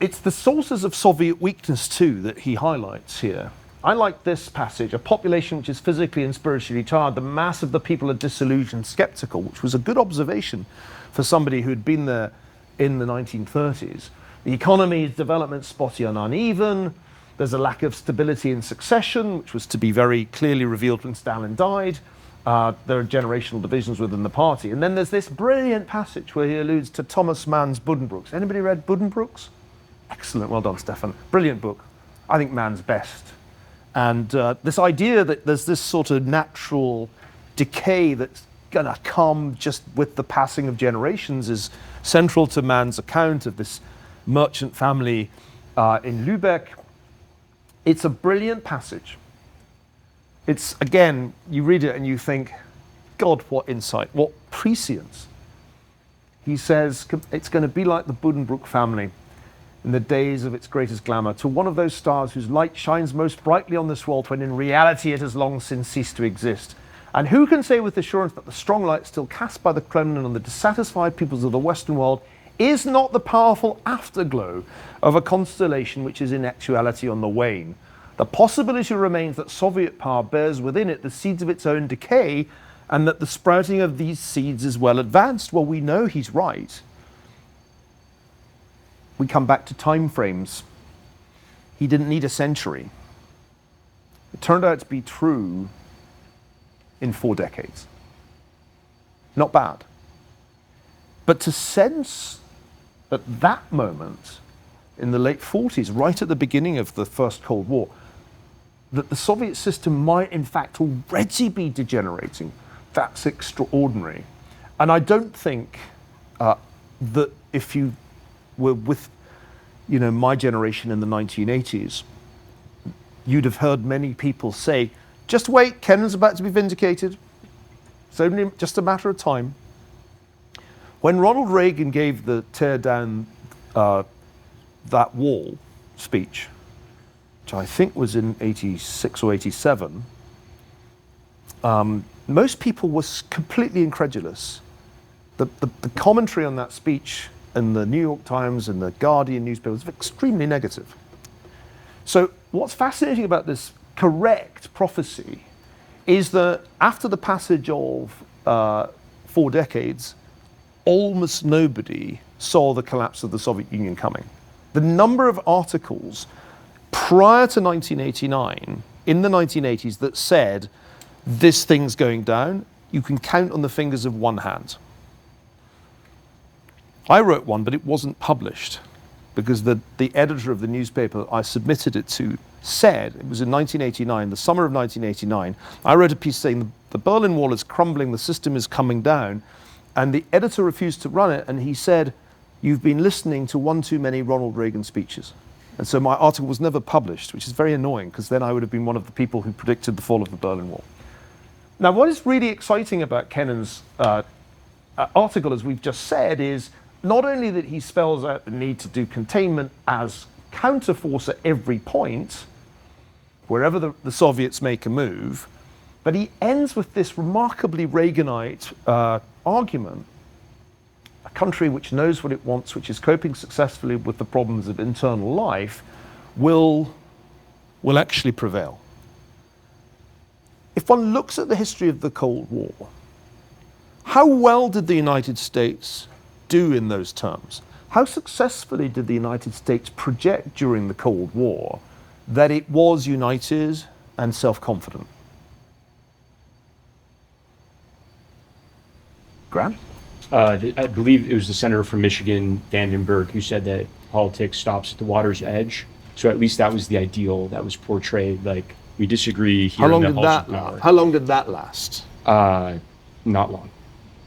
It's the sources of Soviet weakness, too, that he highlights here. I like this passage, a population which is physically and spiritually tired, the mass of the people are disillusioned, skeptical, which was a good observation for somebody who'd been there in the 1930s. The economy's development spotty and uneven. There's a lack of stability in succession, which was to be very clearly revealed when Stalin died. There are generational divisions within the party. And then there's this brilliant passage where he alludes to Thomas Mann's Buddenbrooks. Anybody read Buddenbrooks? Excellent, well done, Stefan. Brilliant book. I think Mann's best. And this idea that there's this sort of natural decay that's going to come just with the passing of generations is central to Mann's account of this merchant family in Lübeck. It's a brilliant passage. It's, again, you read it and you think, God, what insight, what prescience. He says it's going to be like the Buddenbrook family in the days of its greatest glamour, to one of those stars whose light shines most brightly on this world, when in reality it has long since ceased to exist. And who can say with assurance that the strong light still cast by the Kremlin on the dissatisfied peoples of the Western world is not the powerful afterglow of a constellation which is in actuality on the wane? The possibility remains that Soviet power bears within it the seeds of its own decay, and that the sprouting of these seeds is well advanced. Well, we know he's right. We come back to time frames. He didn't need a century. It turned out to be true in 4 decades. Not bad. But to sense at that moment, in the late 40s, right at the beginning of the First Cold War, that the Soviet system might in fact already be degenerating, that's extraordinary. And I don't think that if you were with my generation in the 1980s, you'd have heard many people say, just wait, Kennan's about to be vindicated. It's only just a matter of time. When Ronald Reagan gave the tear down that wall speech, which I think was in 86 or 87, most people were completely incredulous. The commentary on that speech in the New York Times and the Guardian newspaper was extremely negative. So what's fascinating about this correct prophecy is that after the passage of 4 decades, almost nobody saw the collapse of the Soviet Union coming. The number of articles prior to 1989, in the 1980s, that said, this thing's going down, you can count on the fingers of one hand. I wrote one, but it wasn't published because the editor of the newspaper I submitted it to said, it was in 1989, the summer of 1989, I wrote a piece saying the Berlin Wall is crumbling, the system is coming down, and the editor refused to run it, and he said, you've been listening to one too many Ronald Reagan speeches. And so my article was never published, which is very annoying, because then I would have been one of the people who predicted the fall of the Berlin Wall. Now, what is really exciting about Kennan's article, as we've just said, is not only that he spells out the need to do containment as counterforce at every point, wherever the Soviets make a move, but he ends with this remarkably Reaganite argument. A country which knows what it wants, which is coping successfully with the problems of internal life, will actually prevail. If one looks at the history of the Cold War, how well did the United States do in those terms? How successfully did the United States project during the Cold War that it was united and self-confident? Graham? I believe it was the senator from Michigan, Vandenberg, who said that politics stops at the water's edge. So at least that was the ideal that was portrayed. Like, we disagree here. How long did that last? How long did that last? Not long.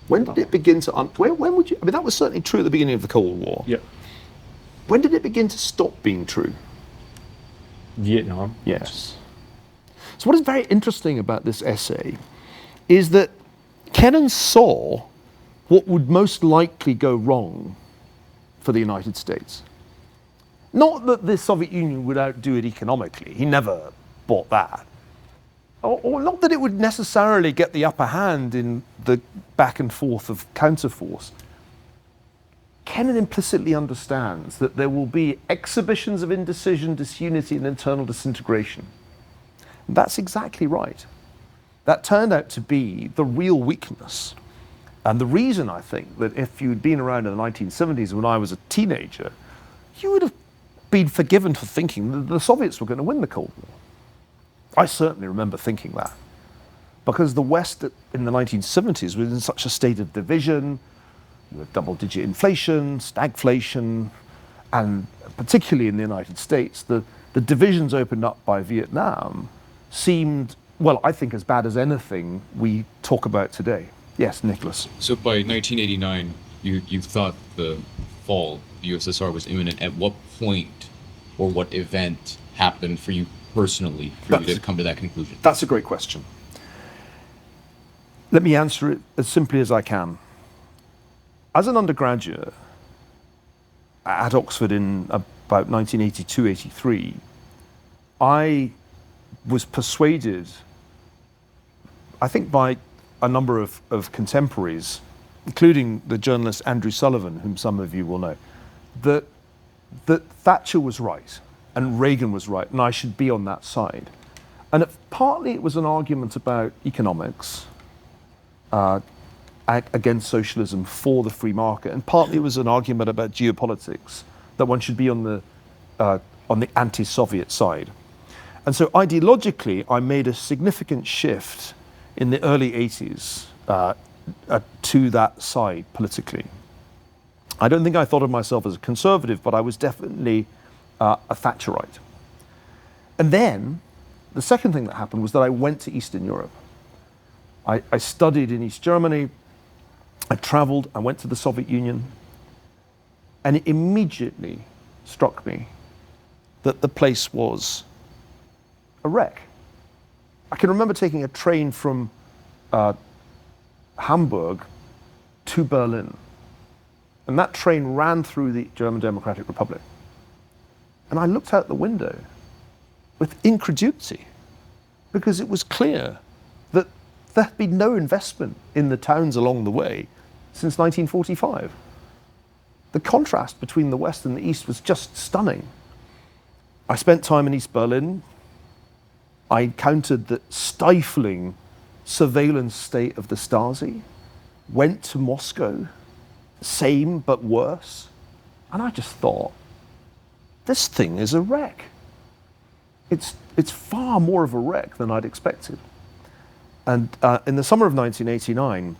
When did it begin to? When would you? I mean, that was certainly true at the beginning of the Cold War. Yeah. When did it begin to stop being true? Vietnam. Yes. So what is very interesting about this essay is that Kennan saw what would most likely go wrong for the United States. Not that the Soviet Union would outdo it economically. He never bought that. Or not that it would necessarily get the upper hand in the back and forth of counterforce. Kennan implicitly understands that there will be exhibitions of indecision, disunity, and internal disintegration. And that's exactly right. That turned out to be the real weakness. And the reason, I think, that if you'd been around in the 1970s when I was a teenager, you would have been forgiven for thinking that the Soviets were going to win the Cold War. I certainly remember thinking that. Because the West in the 1970s was in such a state of division. You had double-digit inflation, stagflation, and particularly in the United States, the divisions opened up by Vietnam seemed, well, I think as bad as anything we talk about today. Yes, Nicholas. So by 1989, you thought the fall of the USSR was imminent. At what point or what event happened for you personally for you to come to that conclusion? That's a great question. Let me answer it as simply as I can. as an undergraduate at Oxford in about 1982-83, I was persuaded, I think by a number of contemporaries, including the journalist Andrew Sullivan, whom some of you will know, that Thatcher was right and Reagan was right, and I should be on that side. And partly it was an argument about economics against socialism for the free market, and partly it was an argument about geopolitics, that one should be on the anti-Soviet side. And so ideologically, I made a significant shift in the early 80s to that side politically. I don't think I thought of myself as a conservative, but I was definitely a Thatcherite. And then the second thing that happened was that I went to Eastern Europe. I studied in East Germany, I traveled, I went to the Soviet Union, and it immediately struck me that the place was a wreck. I can remember taking a train from Hamburg to Berlin, and that train ran through the German Democratic Republic. And I looked out the window with incredulity, because it was clear that there had been no investment in the towns along the way since 1945. The contrast between the West and the East was just stunning. I spent time in East Berlin. I encountered the stifling surveillance state of the Stasi, went to Moscow, same but worse, and I just thought, this thing is a wreck. It's far more of a wreck than I'd expected. And in the summer of 1989,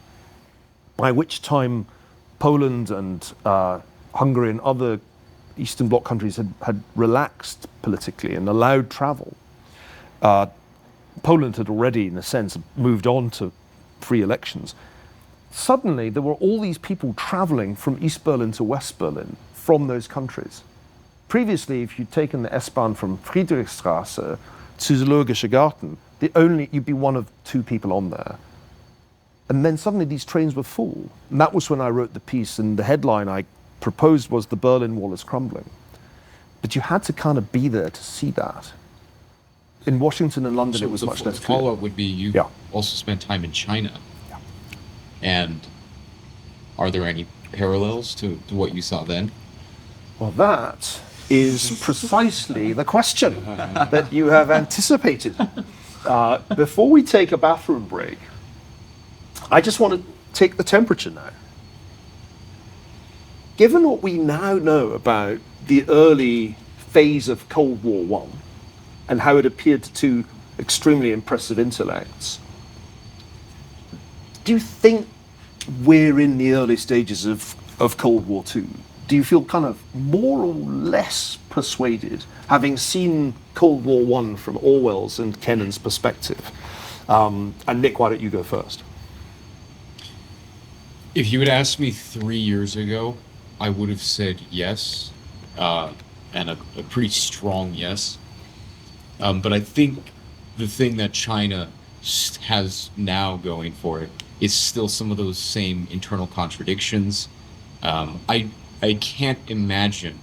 by which time Poland and Hungary and other Eastern Bloc countries had relaxed politically and allowed travel, Poland had already, in a sense, moved on to free elections. Suddenly, there were all these people traveling from East Berlin to West Berlin from those countries. Previously, if you'd taken the S-Bahn from Friedrichstraße to Zoologische Garten, you'd be one of two people on there. And then suddenly these trains were full. And that was when I wrote the piece, and the headline I proposed was "The Berlin Wall is Crumbling." But you had to kind of be there to see that. In Washington and London, it was much less The clear. follow-up would be you also spent time in China. Yeah. And are there any parallels to what you saw then? Well, that is precisely the question that you have anticipated. Before we take a bathroom break, I just want to take the temperature now. Given what we now know about the early phase of Cold War I and how it appeared to two extremely impressive intellects, do you think we're in the early stages of Cold War II? Do you feel kind of more or less persuaded, having seen Cold War I from Orwell's and Kennan's perspective? And Nick, why don't you go first? If you had asked me 3 years ago, I would have said yes, and a pretty strong yes. But I think the thing that China has now going for it is still some of those same internal contradictions. I can't imagine.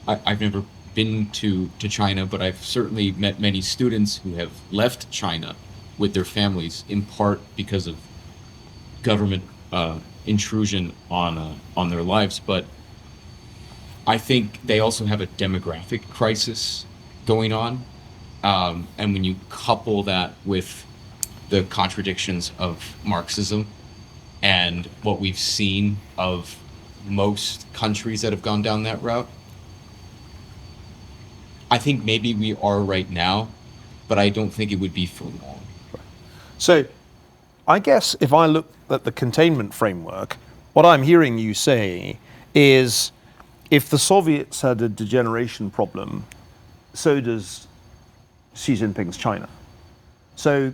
I've never been to China, but I've certainly met many students who have left China with their families, in part because of government intrusion on their lives. But I think they also have a demographic crisis going on. And when you couple that with the contradictions of Marxism and what we've seen of most countries that have gone down that route, I think maybe we are right now, but I don't think it would be for long. So I guess if I look at the containment framework, what I'm hearing you say is if the Soviets had a degeneration problem, so does Xi Jinping's China. So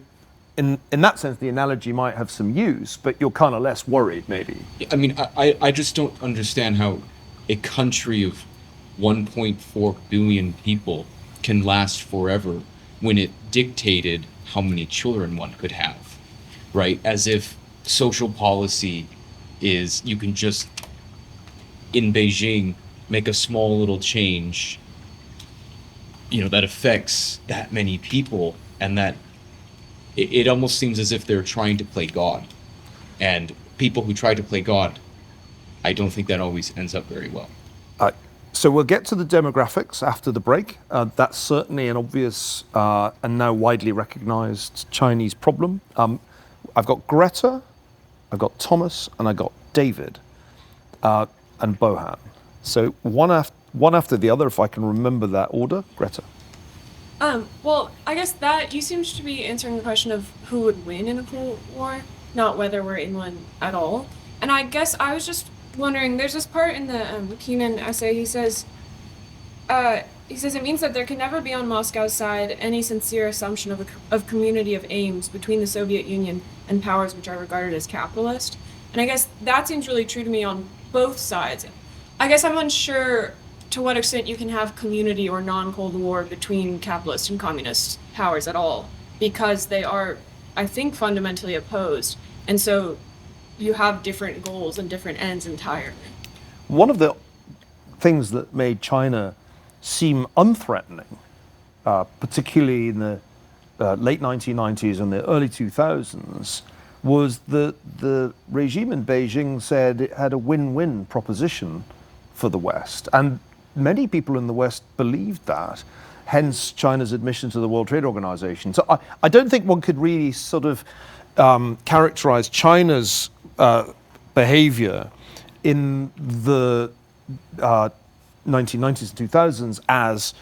in that sense, the analogy might have some use, but you're kind of less worried, maybe. I mean, I just don't understand how a country of 1.4 billion people can last forever when it dictated how many children one could have, right? As if social policy is you can just in Beijing make a small little change, that affects that many people, and that it almost seems as if they're trying to play God. And people who try to play God, I don't think that always ends up very well. So we'll get to the demographics after the break. That's certainly an obvious and now widely recognized Chinese problem. I've got Greta, I've got Thomas, and I've got David and Bohan. So one after the other, if I can remember that order. Greta. Well, I guess that you seem to be answering the question of who would win in a Cold War, not whether we're in one at all. And I guess I was just wondering, there's this part in the Kennan essay, he says it means that there can never be on Moscow's side any sincere assumption of community of aims between the Soviet Union and powers which are regarded as capitalist. And I guess that seems really true to me on both sides. I guess I'm unsure to what extent you can have community or non-Cold War between capitalist and communist powers at all, because they are, I think, fundamentally opposed. And so you have different goals and different ends entirely. One of the things that made China seem unthreatening, particularly in the late 1990s and the early 2000s, was that the regime in Beijing said it had a win-win proposition for the West. And many people in the West believed that, hence China's admission to the World Trade Organization. So I don't think one could really sort of characterize China's behavior in the 1990s and 2000s as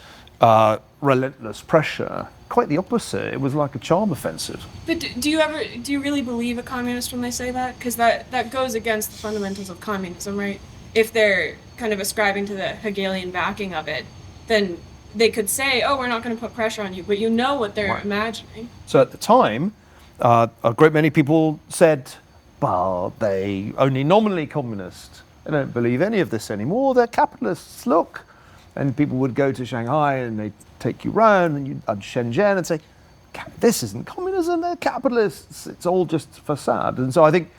relentless pressure. Quite the opposite. It was like a charm offensive. But do you really believe a communist when they say that? Because that goes against the fundamentals of communism, right? If they're kind of ascribing to the Hegelian backing of it, then they could say, oh, we're not going to put pressure on you, but you know what they're imagining. So at the time, a great many people said, well, they only nominally communist. They don't believe any of this anymore. They're capitalists, look. And people would go to Shanghai and they'd take you round and you'd Shenzhen and say, this isn't communism, they're capitalists. It's all just facade. And so I think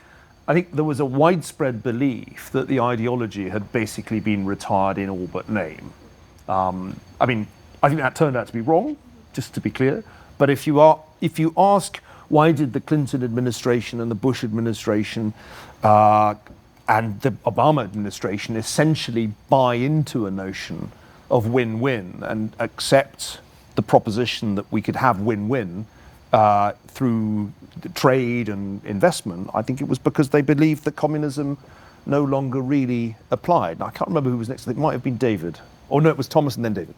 there was a widespread belief that the ideology had basically been retired in all but name. I think that turned out to be wrong, just to be clear. But if you ask, why did the Clinton administration and the Bush administration and the Obama administration essentially buy into a notion of win-win and accept the proposition that we could have win-win through trade and investment, I think it was because they believed that communism no longer really applied. Now, I can't remember who was next. It might have been David. Oh, no, it was Thomas and then David.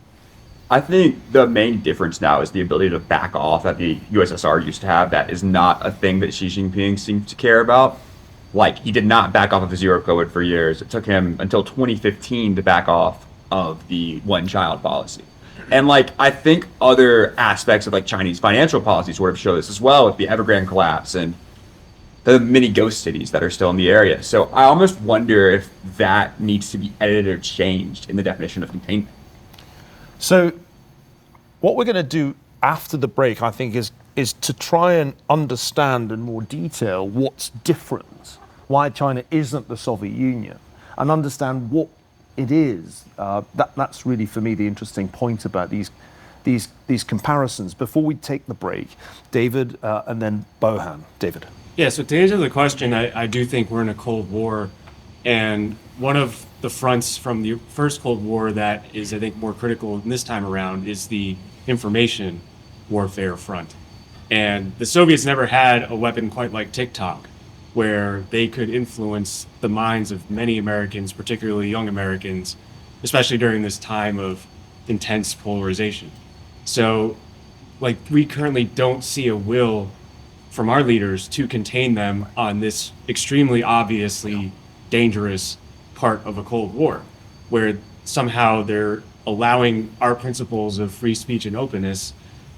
I think the main difference now is the ability to back off that the USSR used to have. That is not a thing that Xi Jinping seems to care about. Like, he did not back off of the zero COVID for years. It took him until 2015 to back off of the one-child policy. And I think other aspects of Chinese financial policy sort of show this as well, with the Evergrande collapse and the many ghost cities that are still in the area. So I almost wonder if that needs to be edited or changed in the definition of containment. So what we're going to do after the break, I think, is to try and understand in more detail what's different, why China isn't the Soviet Union, and understand what it is. That's really, for me, the interesting point about these comparisons. Before we take the break, David and then Bohan. David. Yeah, so to answer the question, I do think we're in a Cold War, and one of the fronts from the first Cold War that is, I think, more critical this time around is the information warfare front. And the Soviets never had a weapon quite like TikTok, where they could influence the minds of many Americans, particularly young Americans, especially during this time of intense polarization. So, we currently don't see a will from our leaders to contain them on this extremely obviously dangerous part of a Cold War, where somehow they're allowing our principles of free speech and openness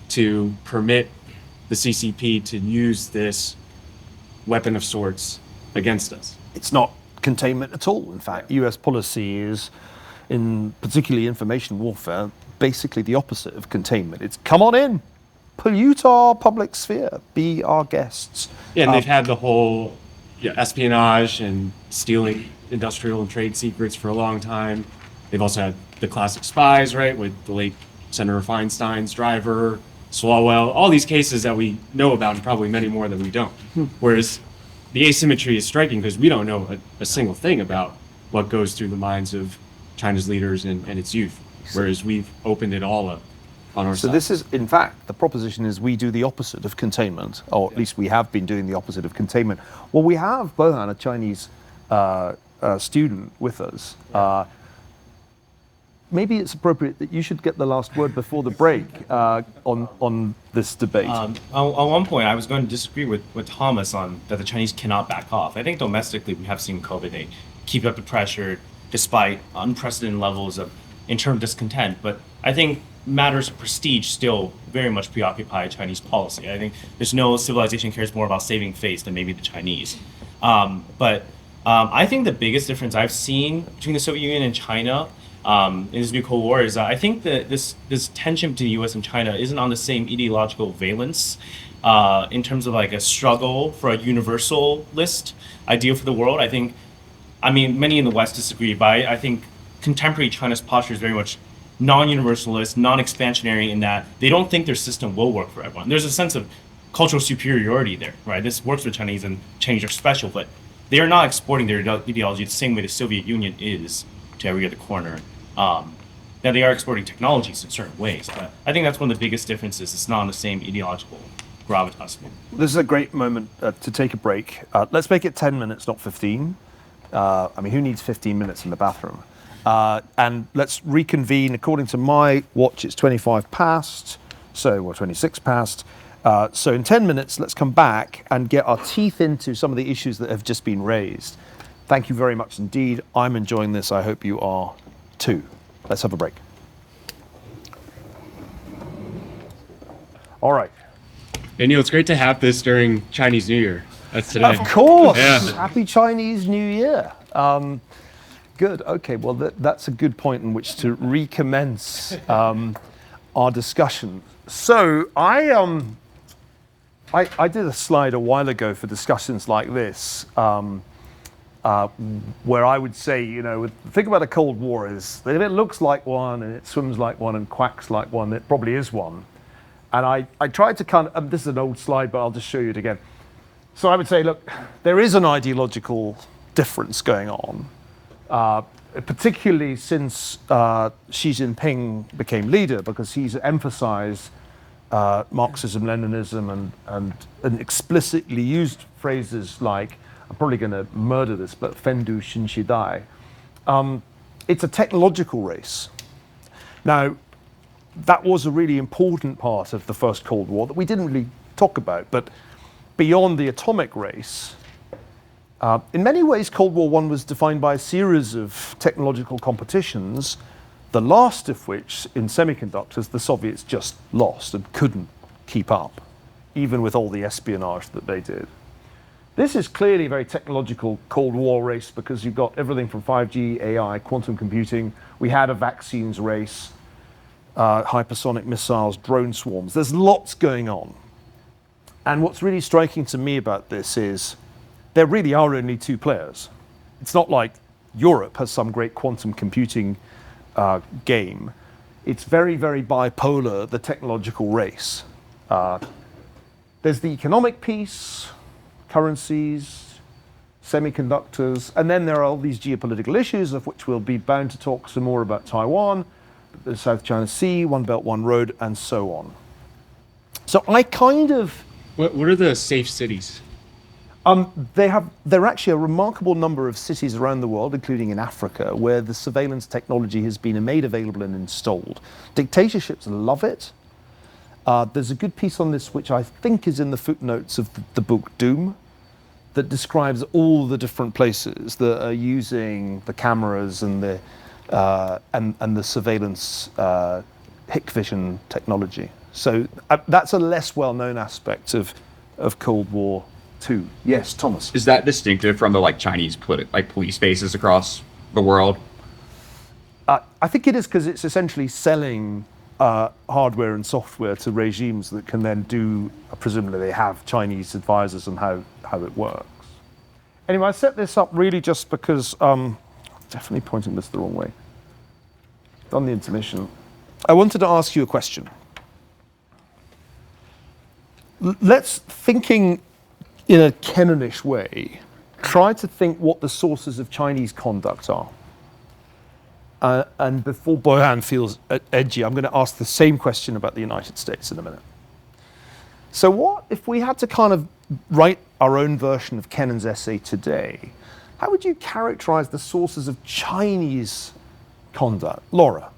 to permit the CCP to use this weapon of sorts against us. It's not containment at all. In fact, US policy is, in particularly information warfare, basically the opposite of containment. It's come on in, pollute our public sphere, be our guests. Yeah, and they've had the whole espionage and stealing industrial and trade secrets for a long time. They've also had the classic spies, right, with the late Senator Feinstein's driver, Swalwell, all these cases that we know about, and probably many more that we don't. Whereas the asymmetry is striking because we don't know a single thing about what goes through the minds of China's leaders and its youth, whereas we've opened it all up on our So side. this is, in fact, the proposition is we do the opposite of containment, or at least we have been doing the opposite of containment. Well, we have Bohan, a Chinese student, with us. Maybe it's appropriate that you should get the last word before the break on this debate. On one point, I was going to disagree with Thomas on that the Chinese cannot back off. I think domestically we have seen COVID. They keep up the pressure despite unprecedented levels of internal discontent. But I think matters of prestige still very much preoccupy Chinese policy. I think there's no civilization cares more about saving face than maybe the Chinese. But I think the biggest difference I've seen between the Soviet Union and China in this new Cold War is I think that this tension between the U.S. and China isn't on the same ideological valence in terms of like a struggle for a universalist ideal for the world. I mean, many in the West disagree, but I think contemporary China's posture is very much non-universalist, non-expansionary in that they don't think their system will work for everyone. There's a sense of cultural superiority there, right? This works for Chinese and Chinese are special, but they are not exporting their ideology the same way the Soviet Union is to every other corner. Now they are exporting technologies in certain ways, but I think that's one of the biggest differences. It's not on the same ideological gravitas. This is a great moment to take a break. Let's make it 10 minutes, not 15. I mean, who needs 15 minutes in the bathroom? And let's reconvene. According to my watch, it's 25 past, or 26 past. So in 10 minutes, let's come back and get our teeth into some of the issues that have just been raised. Thank you very much indeed. I'm enjoying this. I hope you are too. Let's have a break. All right. And Neil, it's great to have this during Chinese New Year. That's today. Of course. Yeah. Happy Chinese New Year. Good. Okay. Well, that's a good point in which to recommence our discussion. So I did a slide a while ago for discussions like this, where I would say, the thing about a Cold War is that if it looks like one and it swims like one and quacks like one, it probably is one. And I tried to this is an old slide, but I'll just show you it again. So I would say, look, there is an ideological difference going on, particularly since Xi Jinping became leader, because he's emphasized Marxism, Leninism, and explicitly used phrases like, I'm probably going to murder this, but Fendu Xinxidai. It's a technological race. Now, that was a really important part of the first Cold War that we didn't really talk about, but beyond the atomic race, in many ways, Cold War I was defined by a series of technological competitions, the last of which, in semiconductors, the Soviets just lost and couldn't keep up, even with all the espionage that they did. This is clearly a very technological Cold War race because you've got everything from 5G, AI, quantum computing. We had a vaccines race, hypersonic missiles, drone swarms. There's lots going on. And what's really striking to me about this is there really are only two players. It's not like Europe has some great quantum computing game. It's very, very bipolar, the technological race. There's the economic piece, currencies, semiconductors, and then there are all these geopolitical issues of which we'll be bound to talk some more about Taiwan, the South China Sea, One Belt, One Road, and so on. So I kind of... What are the safe cities? There are actually a remarkable number of cities around the world, including in Africa, where the surveillance technology has been made available and installed. Dictatorships love it. There's a good piece on this, which I think is in the footnotes of the book Doom, that describes all the different places that are using the cameras and the surveillance Hikvision technology. So that's a less well-known aspect of Cold War II. Yes, Thomas. Is that distinctive from the Chinese police bases across the world? I think it is because it's essentially selling hardware and software to regimes that can then do, presumably they have Chinese advisors on how it works. Anyway, I set this up really just because, definitely pointing this the wrong way. Done the intermission. I wanted to ask you a question. Let's, thinking in a Kennanish way, try to think what the sources of Chinese conduct are. And before Bohan feels edgy, I'm going to ask the same question about the United States in a minute. So what if we had to kind of write our own version of Kennan's essay today? How would you characterize the sources of Chinese conduct? Laura?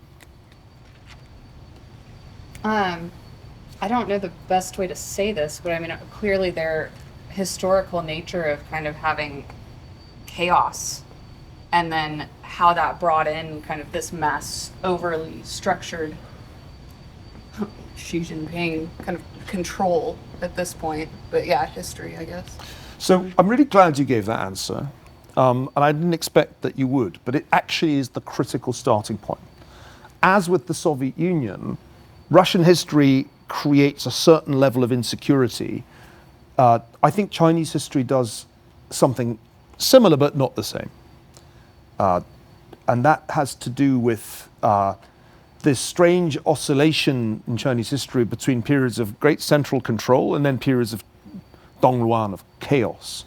I don't know the best way to say this, but I mean, clearly their historical nature of kind of having chaos, and then how that brought in kind of this mass, overly structured Xi Jinping kind of control at this point. But yeah, history, I guess. So I'm really glad you gave that answer. And I didn't expect that you would, but it actually is the critical starting point. As with the Soviet Union, Russian history creates a certain level of insecurity. I think Chinese history does something similar, but not the same. And that has to do with this strange oscillation in Chinese history between periods of great central control and then periods of dongluan, of chaos.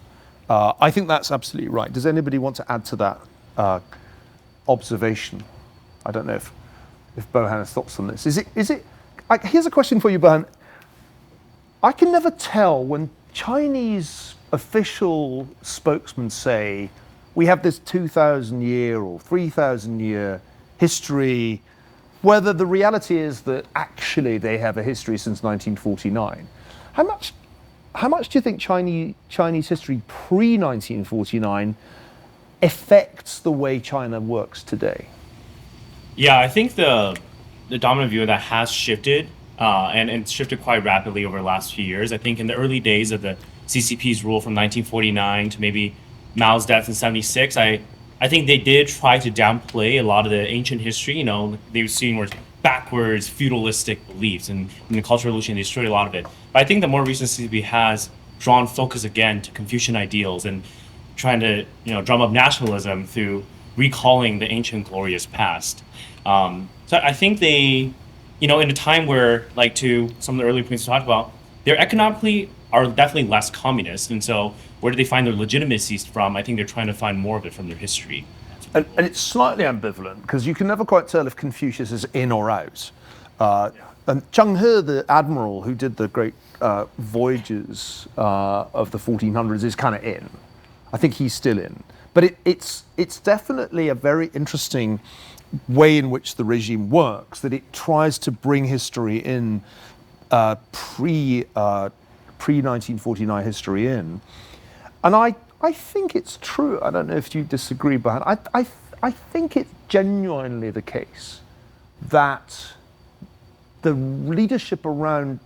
I think that's absolutely right. Does anybody want to add to that observation? I don't know if Bohan has thoughts on this. Here's a question for you, Bohan. I can never tell when Chinese official spokesmen say, we have this 2,000 year or 3,000 year history, whether the reality is that actually they have a history since 1949. How much do you think Chinese history pre-1949 affects the way China works today? Yeah, I think the dominant view of that has shifted, and it's shifted quite rapidly over the last few years. I think in the early days of the CCP's rule from 1949 to maybe Mao's death in 76, I think they did try to downplay a lot of the ancient history. You know, they were seeing were backwards, feudalistic beliefs, and in the Cultural Revolution, they destroyed a lot of it. But I think the more recent CCP has drawn focus again to Confucian ideals and trying to, drum up nationalism through recalling the ancient glorious past. So I think they, in a time where, like to some of the earlier points we talked about, they're economically are definitely less communist, and so where do they find their legitimacy from? I think they're trying to find more of it from their history. And it's slightly ambivalent, because you can never quite tell if Confucius is in or out. And Zheng He, the admiral who did the great voyages of the 1400s, is kind of in. I think he's still in. But it's definitely a very interesting way in which the regime works, that it tries to bring history in, pre-1949 history in. And I think it's true. I don't know if you disagree, but I think it's genuinely the case that the leadership around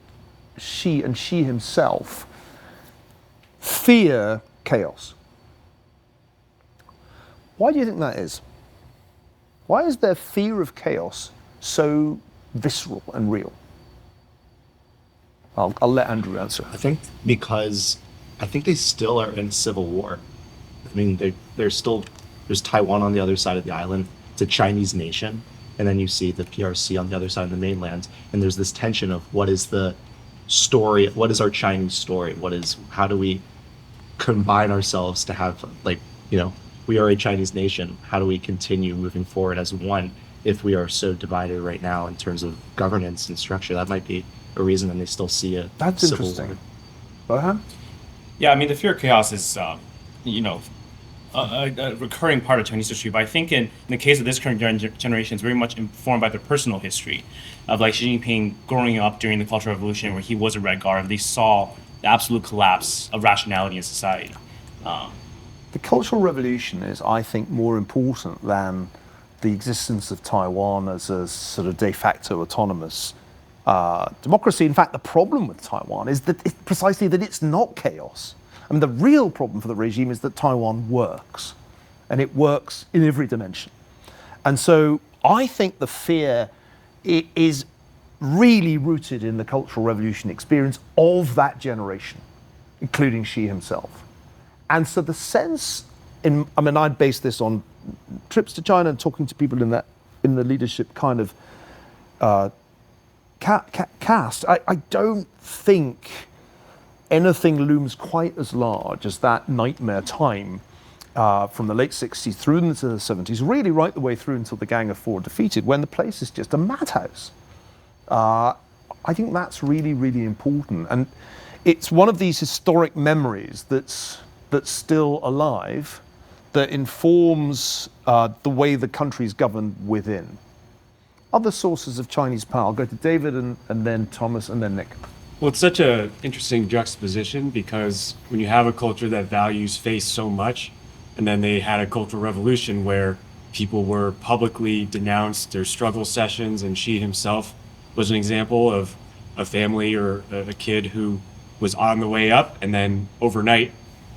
Xi and Xi himself fear chaos. Why do you think that is? Why is their fear of chaos so visceral and real? I'll let Andrew answer. I think because they still are in civil war. I mean, there's Taiwan on the other side of the island. It's a Chinese nation. And then you see the PRC on the other side of the mainland. And there's this tension of what is the story? What is our Chinese story? How do we combine ourselves to have, we are a Chinese nation. How do we continue moving forward as one if we are so divided right now in terms of governance and structure? That might be a reason, and they still see a That's civil interesting. war. Bohan? Yeah, I mean, the fear of chaos is, a recurring part of Chinese history. But I think in the case of this current generation, it's very much informed by their personal history of Xi Jinping growing up during the Cultural Revolution, where he was a Red Guard. They saw the absolute collapse of rationality in society. The Cultural Revolution is, I think, more important than the existence of Taiwan as a sort of de facto autonomous democracy. In fact, the problem with Taiwan is precisely that it's not chaos. I mean, the real problem for the regime is that Taiwan works, and it works in every dimension. And so I think the fear is really rooted in the Cultural Revolution experience of that generation, including Xi himself. And so the sense I'd base this on trips to China and talking to people in the leadership kind of cast. I don't think anything looms quite as large as that nightmare time from the late 60s through into the 70s, really right the way through until the Gang of Four defeated, when the place is just a madhouse. I think that's really, really important. And it's one of these historic memories that's still alive, that informs the way the country's governed within. Other sources of Chinese power. I'll go to David and then Thomas and then Nick. Well, it's such an interesting juxtaposition because when you have a culture that values faith so much, and then they had a cultural revolution where people were publicly denounced their struggle sessions, and Xi himself was an example of a family or a kid who was on the way up, and then overnight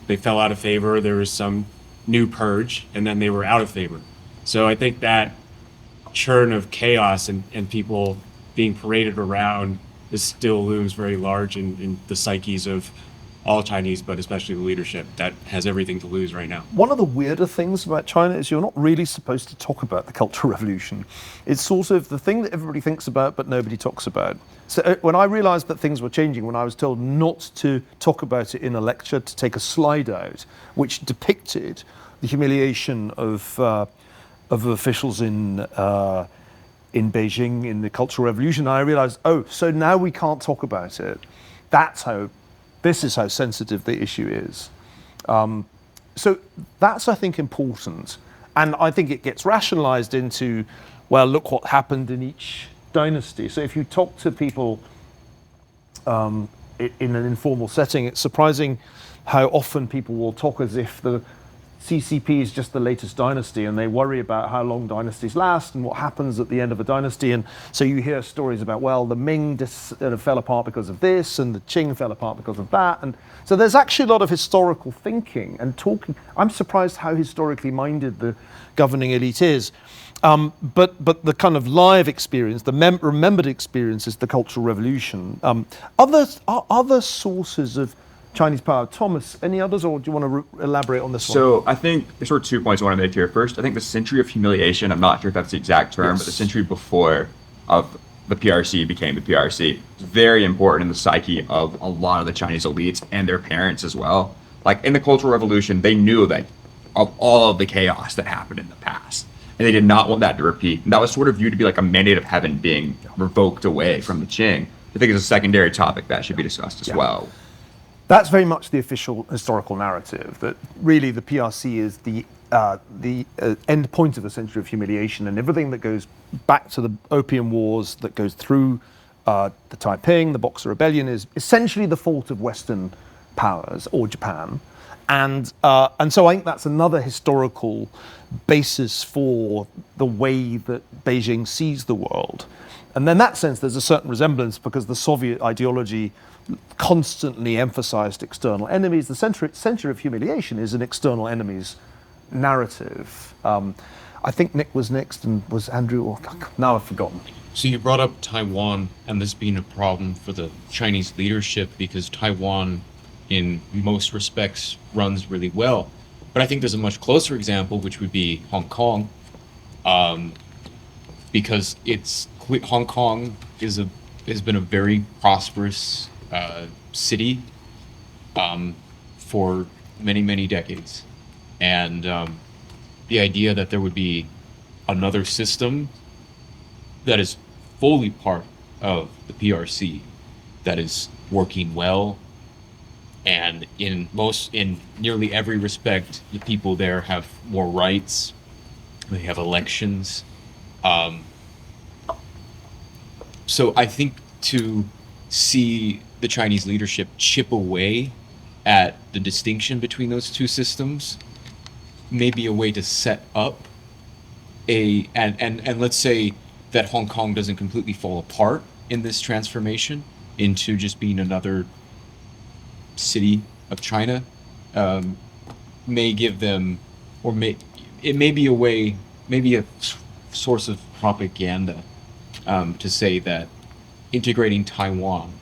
they fell out of favor. There was some new purge, and then they were out of favor. So I think that churn of chaos and people being paraded around is still looms very large in the psyches of all Chinese, but especially the leadership that has everything to lose right now. One of the weirder things about China is you're not really supposed to talk about the Cultural Revolution. It's sort of the thing that everybody thinks about but nobody talks about. So when I realized that things were changing, when I was told not to talk about it in a lecture, to take a slide out which depicted the humiliation of officials in Beijing in the Cultural Revolution, I realized, so now we can't talk about it. This is how sensitive the issue is. So that's, I think, important. And I think it gets rationalized into, well, look what happened in each dynasty. So if you talk to people in an informal setting, it's surprising how often people will talk as if the CCP is just the latest dynasty, and they worry about how long dynasties last and what happens at the end of a dynasty. And so you hear stories about, well, the Ming fell apart because of this, and the Qing fell apart because of that. And so there's actually a lot of historical thinking and talking. I'm surprised how historically minded the governing elite is. But the kind of live experience, the remembered experience, is the Cultural Revolution. Other sources of Chinese power. Thomas, any others, or do you want to elaborate on this one? So I think there's sort of 2 points I want to make here. First, I think the century of humiliation, I'm not sure if that's the exact term, but the century before of the PRC became the PRC, is very important in the psyche of a lot of the Chinese elites and their parents as well. Like in the Cultural Revolution, they knew that of all of the chaos that happened in the past, and they did not want that to repeat. And that was sort of viewed to be like a mandate of heaven being revoked away from the Qing. I think it's a secondary topic that should be discussed as well. That's very much the official historical narrative, that really the PRC is the end point of the century of humiliation, and everything that goes back to the Opium Wars, that goes through the Taiping, the Boxer Rebellion, is essentially the fault of Western powers or Japan. And so I think that's another historical basis for the way that Beijing sees the world. And in that sense, there's a certain resemblance, because the Soviet ideology constantly emphasized external enemies. The century of humiliation is an external enemies narrative. I think Nick was next, and was Andrew, or now I've forgotten. So you brought up Taiwan and this being a problem for the Chinese leadership because Taiwan, in most respects, runs really well. But I think there's a much closer example, which would be Hong Kong, because Hong Kong has been a very prosperous city for many, many decades. And the idea that there would be another system that is fully part of the PRC that is working well, and in nearly every respect, the people there have more rights, they have elections. So I think to see the Chinese leadership chip away at the distinction between those two systems may be a way to set up and let's say that Hong Kong doesn't completely fall apart in this transformation into just being another city of China, may give them, it may be a way, maybe a source of propaganda to say that integrating Taiwan,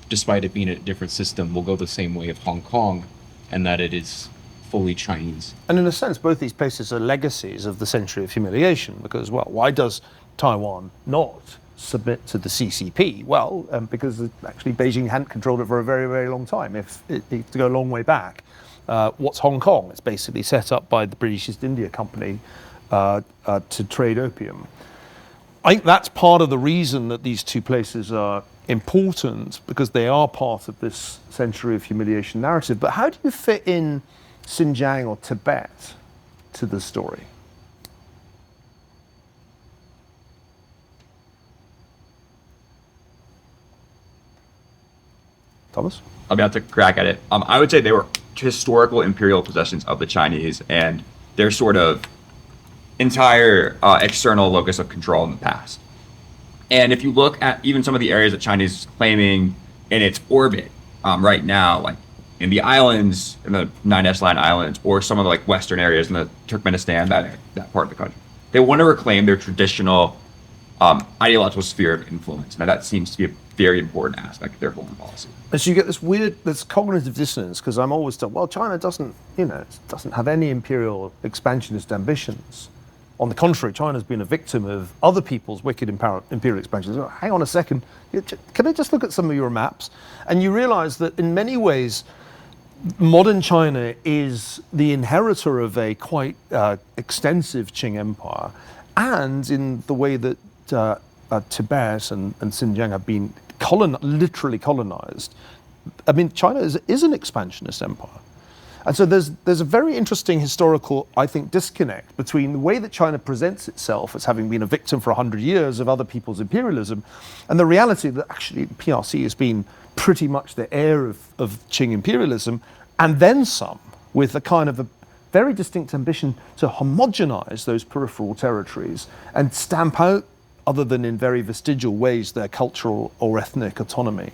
despite it being a different system, will go the same way of Hong Kong, and that it is fully Chinese. And in a sense, both these places are legacies of the century of humiliation because, well, why does Taiwan not submit to the CCP? Well, because actually Beijing hadn't controlled it for a very, very long time. To go a long way back, what's Hong Kong? It's basically set up by the British East India Company to trade opium. I think that's part of the reason that these two places are important, because they are part of this century of humiliation narrative. But how do you fit in Xinjiang or Tibet to the story? Thomas? I'll be able to crack at it. I would say they were historical imperial possessions of the Chinese and their sort of entire external locus of control in the past. And if you look at even some of the areas that China is claiming in its orbit right now, like in the islands, in the 9S Line Islands, or some of the like western areas in the Turkmenistan, that part of the country, they want to reclaim their traditional ideological sphere of influence. Now that seems to be a very important aspect of their foreign policy. And so you get this cognitive dissonance, because I'm always told, well, China doesn't have any imperial expansionist ambitions. On the contrary, China's been a victim of other people's wicked imperial expansions. Oh, hang on a second, can I just look at some of your maps? And you realize that in many ways, modern China is the inheritor of a quite extensive Qing Empire, and in the way that Tibet and Xinjiang have been literally colonized. I mean, China is an expansionist empire. And so there's a very interesting historical, I think, disconnect between the way that China presents itself as having been a victim for 100 years of other people's imperialism, and the reality that actually the PRC has been pretty much the heir of Qing imperialism, and then some, with a kind of a very distinct ambition to homogenize those peripheral territories and stamp out, other than in very vestigial ways, their cultural or ethnic autonomy.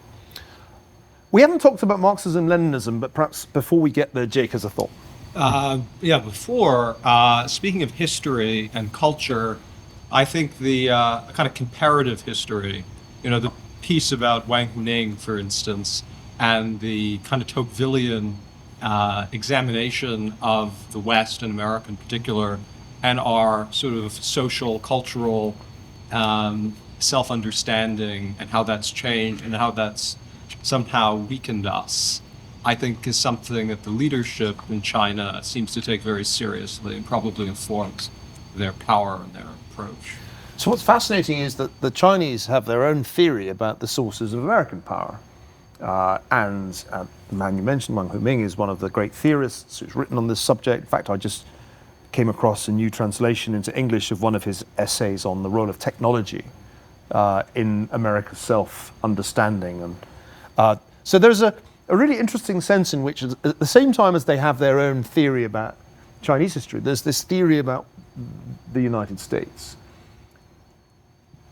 We haven't talked about Marxism, Leninism, but perhaps before we get there, Jake has a thought. Speaking of history and culture, I think the kind of comparative history, the piece about Wang Huning, for instance, and the kind of Tocquevillian examination of the West and America in particular, and our sort of social, cultural self-understanding and how that's changed and how that's somehow weakened us, I think is something that the leadership in China seems to take very seriously and probably informs their power and their approach. So what's fascinating is that the Chinese have their own theory about the sources of American power. And the man you mentioned, Wang Huming, is one of the great theorists who's written on this subject. In fact, I just came across a new translation into English of one of his essays on the role of technology in America's self-understanding. And so there's a really interesting sense in which, at the same time as they have their own theory about Chinese history, there's this theory about the United States.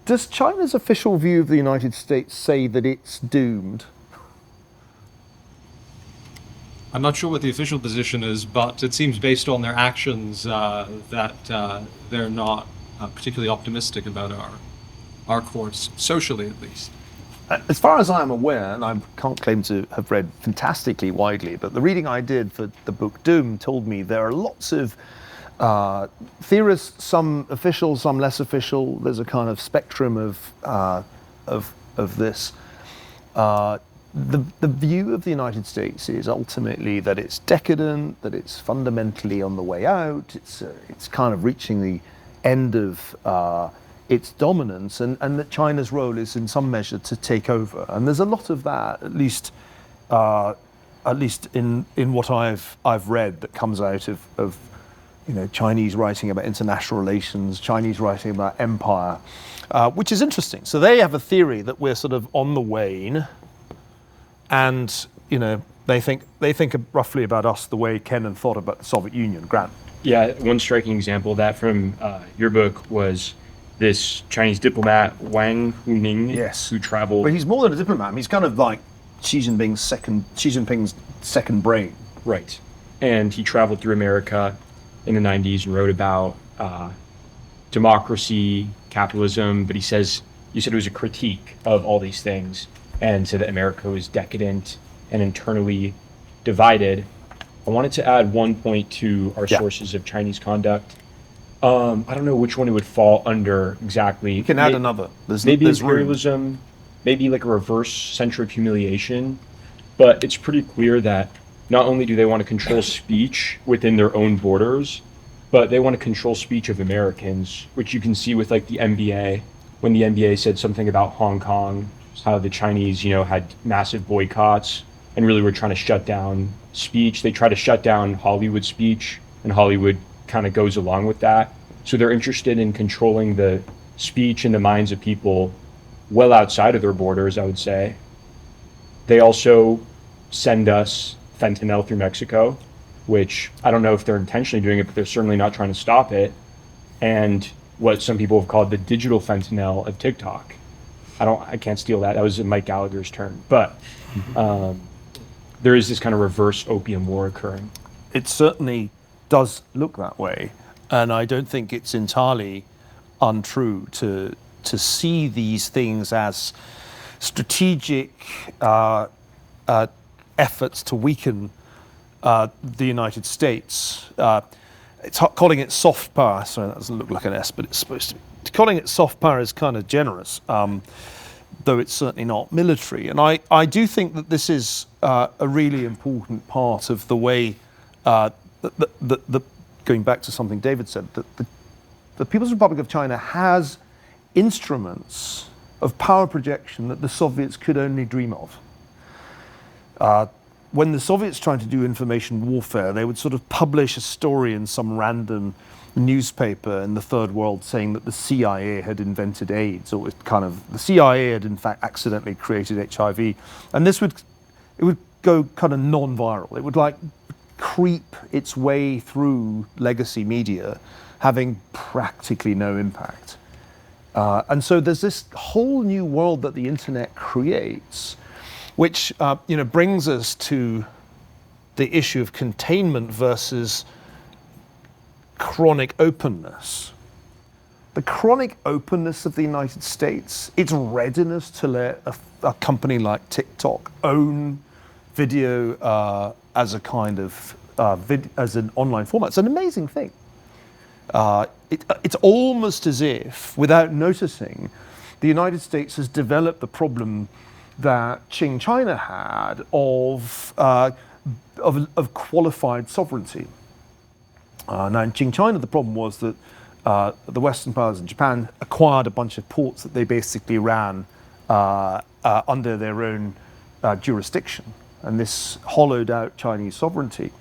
Does China's official view of the United States say that it's doomed? I'm not sure what the official position is, but it seems based on their actions that they're not particularly optimistic about our course, socially at least. As far as I'm aware, and I can't claim to have read fantastically widely, but the reading I did for the book Doom told me there are lots of theorists, some official, some less official. There's a kind of spectrum of this. The view of the United States is ultimately that it's decadent, that it's fundamentally on the way out. It's kind of reaching the end of its dominance, and that China's role is in some measure to take over. And there's a lot of that, at least in what I've read, that comes out of Chinese writing about international relations, Chinese writing about empire, which is interesting. So they have a theory that we're sort of on the wane, and they think roughly about us the way Kennan thought about the Soviet Union. Grant. Yeah, one striking example of that from your book was this Chinese diplomat Wang Huning, yes, who traveled. But he's more than a diplomat. He's kind of like Xi Jinping's second brain. Right, and he traveled through America in the 90s and wrote about democracy, capitalism. But you said it was a critique of all these things, and said that America was decadent and internally divided. I wanted to add one point to our Yeah. sources of Chinese conduct. I don't know which one it would fall under exactly. You can add another. Maybe There's room. imperialism, maybe like a reverse centric humiliation, but it's pretty clear that not only do they want to control speech within their own borders, but they want to control speech of Americans, which you can see with like the NBA, when the NBA said something about Hong Kong, how the Chinese, had massive boycotts and really were trying to shut down speech. They try to shut down Hollywood speech, and Hollywood kind of goes along with that. So they're interested in controlling the speech and the minds of people well outside of their borders, I would say. They also send us fentanyl through Mexico, which I don't know if they're intentionally doing it, but they're certainly not trying to stop it. And what some people have called the digital fentanyl of TikTok. I can't steal that. That was Mike Gallagher's term. But there is this kind of reverse opium war occurring. It certainly does look that way, and I don't think it's entirely untrue to see these things as strategic efforts to weaken the United States. Calling it soft power, sorry, that doesn't look like an S, but it's supposed to be. Calling it soft power is kind of generous, though it's certainly not military. And I do think that this is a really important part of the way, going back to something David said, that the People's Republic of China has instruments of power projection that the Soviets could only dream of. When the Soviets tried to do information warfare, they would sort of publish a story in some random newspaper in the third world saying that the CIA had invented AIDS, or the CIA had in fact accidentally created HIV. And it would go kind of non-viral. It would like creep its way through legacy media, having practically no impact. And so there's this whole new world that the internet creates, which brings us to the issue of containment versus chronic openness. The chronic openness of the United States, its readiness to let a company like TikTok own video as a kind of as an online format. It's an amazing thing. It's almost as if, without noticing, the United States has developed the problem that Qing China had of qualified sovereignty. Now in Qing China, the problem was that the Western powers in Japan acquired a bunch of ports that they basically ran under their own jurisdiction, and this hollowed out Chinese sovereignty.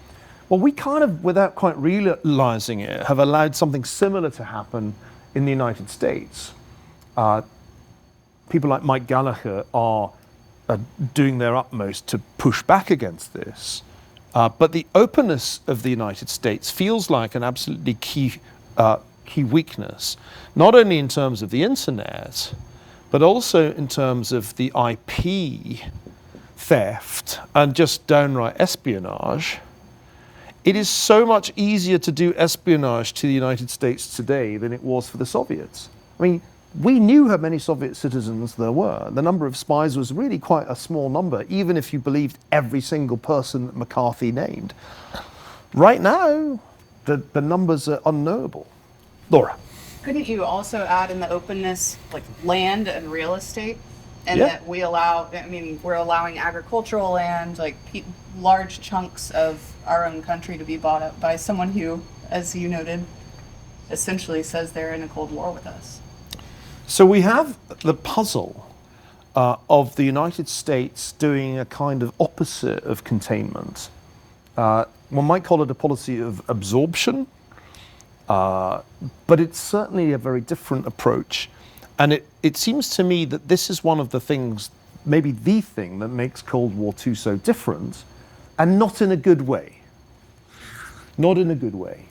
Well, we kind of, without quite realizing it, have allowed something similar to happen in the United States. People like Mike Gallagher are doing their utmost to push back against this. But the openness of the United States feels like an absolutely key weakness, not only in terms of the internet, but also in terms of the IP theft and just downright espionage. It is so much easier to do espionage to the United States today than it was for the Soviets. I mean, we knew how many Soviet citizens there were. The number of spies was really quite a small number, even if you believed every single person that McCarthy named. Right now, the numbers are unknowable. Laura. Couldn't you also add in the openness, like land and real estate? And Yeah. that we're allowing agricultural land, like large chunks of our own country to be bought up by someone who, as you noted, essentially says they're in a Cold War with us. So we have the puzzle of the United States doing a kind of opposite of containment. One might call it a policy of absorption, but it's certainly a very different approach. And it seems to me that this is one of the things, maybe the thing, that makes Cold War II so different, and not in a good way. Not in a good way.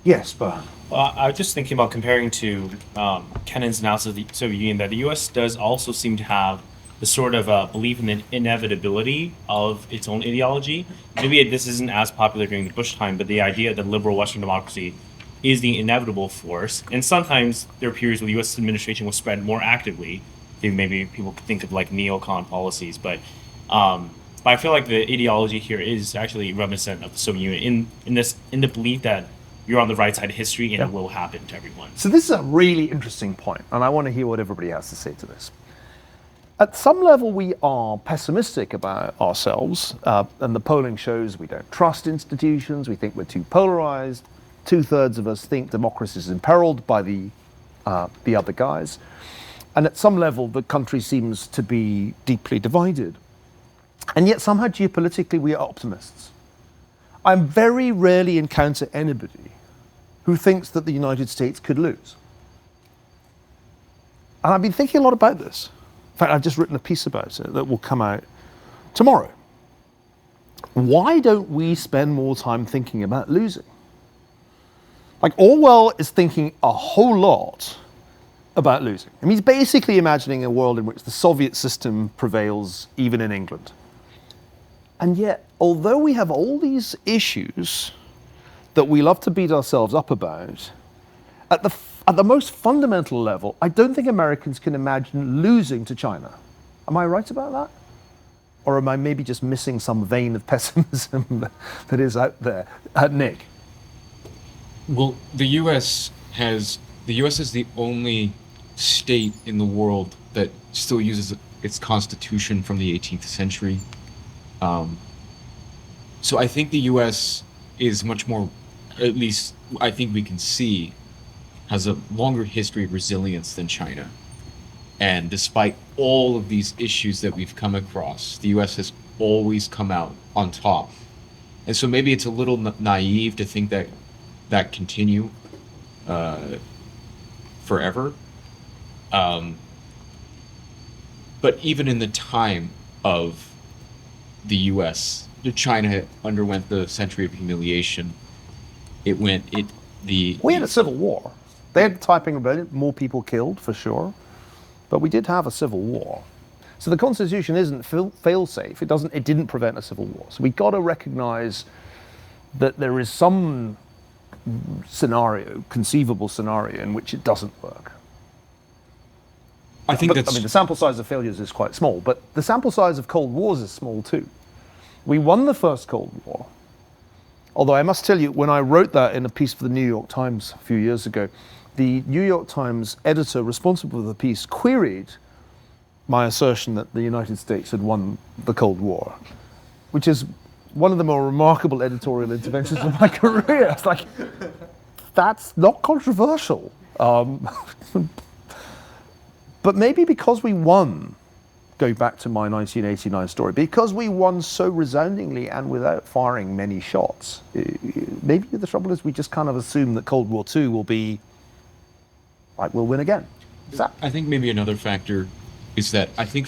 Yes, but I was just thinking about comparing to Kennan's analysis of the Soviet Union, that the U.S. does also seem to have the sort of belief in the inevitability of its own ideology. Maybe this isn't as popular during the Bush time, but the idea that liberal Western democracy is the inevitable force. And sometimes there are periods where the U.S. administration will spread more actively. Maybe people could think of like neocon policies, but But I feel like the ideology here is actually reminiscent of the Soviet Union in the belief that you're on the right side of history and it will happen to everyone. So this is a really interesting point, and I want to hear what everybody has to say to this. At some level, we are pessimistic about ourselves, and the polling shows we don't trust institutions, we think we're too polarized. 2/3 of us think democracy is imperiled by the other guys. And at some level, the country seems to be deeply divided. And yet somehow geopolitically, we are optimists. I very rarely encounter anybody who thinks that the United States could lose. And I've been thinking a lot about this. In fact, I've just written a piece about it that will come out tomorrow. Why don't we spend more time thinking about losing? Like Orwell is thinking a whole lot about losing. I mean, he's basically imagining a world in which the Soviet system prevails even in England. And yet, although we have all these issues that we love to beat ourselves up about, at the most fundamental level, I don't think Americans can imagine losing to China. Am I right about that? Or am I maybe just missing some vein of pessimism that is out there? Nick? Well, the U.S. is the only state in the world that still uses its constitution from the 18th century. So I think the U.S. is much more, at least I think we can see, has a longer history of resilience than China. And despite all of these issues that we've come across, the U.S. has always come out on top. And so maybe it's a little naive to think that continue forever. But even in the time of the U.S., China underwent the century of humiliation. We had a civil war. They had the Taiping Rebellion, more people killed for sure, but we did have a civil war. So the Constitution isn't fail-safe. It didn't prevent a civil war. So we got to recognize that there is some conceivable scenario in which it doesn't work. I think the sample size of failures is quite small, but the sample size of Cold Wars is small too. We won the first Cold War. Although I must tell you, when I wrote that in a piece for the New York Times a few years ago, the New York Times editor responsible for the piece queried my assertion that the United States had won the Cold War, which is one of the more remarkable editorial interventions of my career. It's like, that's not controversial. But maybe because we won, going back to my 1989 story, because we won so resoundingly and without firing many shots, maybe the trouble is we just kind of assume that Cold War II will be, like, we'll win again. I think maybe another factor is that I think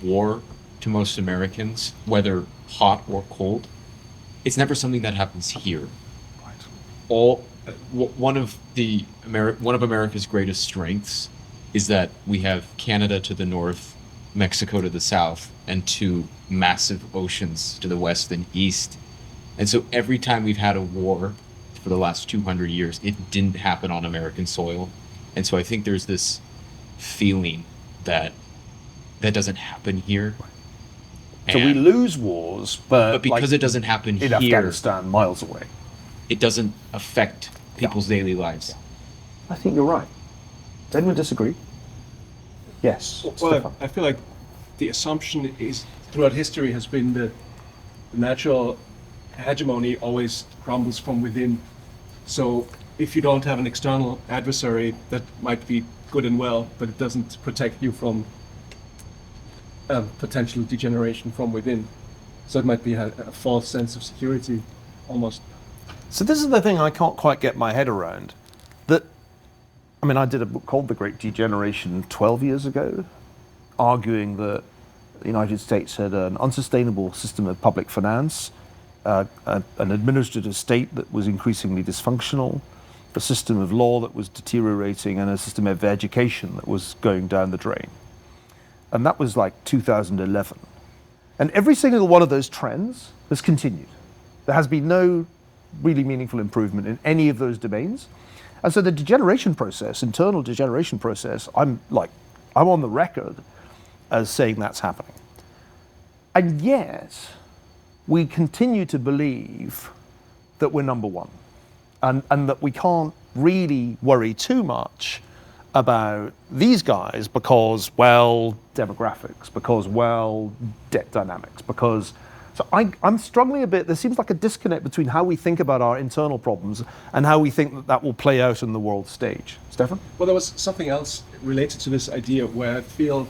war, to most Americans, whether hot or cold, it's never something that happens here. Right. One of America's greatest strengths is that we have Canada to the north, Mexico to the south, and two massive oceans to the west and east. And so every time we've had a war for the last 200 years, it didn't happen on American soil. And so I think there's this feeling that doesn't happen here. So we lose wars, but because it doesn't happen in here, Afghanistan, miles away, it doesn't affect people's daily lives. I think you're right. Does anyone disagree? Yes. Well, I feel like the assumption is throughout history has been that the natural hegemony always crumbles from within. So if you don't have an external adversary, that might be good and well, but it doesn't protect you from potential degeneration from within. So it might be a false sense of security, almost. So this is the thing I can't quite get my head around. I did a book called The Great Degeneration 12 years ago, arguing that the United States had an unsustainable system of public finance, an administrative state that was increasingly dysfunctional, a system of law that was deteriorating, and a system of education that was going down the drain. And that was like 2011. And every single one of those trends has continued. There has been no really meaningful improvement in any of those domains. And so the degeneration process, internal degeneration process, I'm on the record as saying that's happening. And yet, we continue to believe that we're number one, and that we can't really worry too much about these guys because, well, demographics, because, well, debt dynamics, because... So I'm struggling a bit. There seems like a disconnect between how we think about our internal problems and how we think that that will play out in the world stage. Stefan? Well, there was something else related to this idea where I feel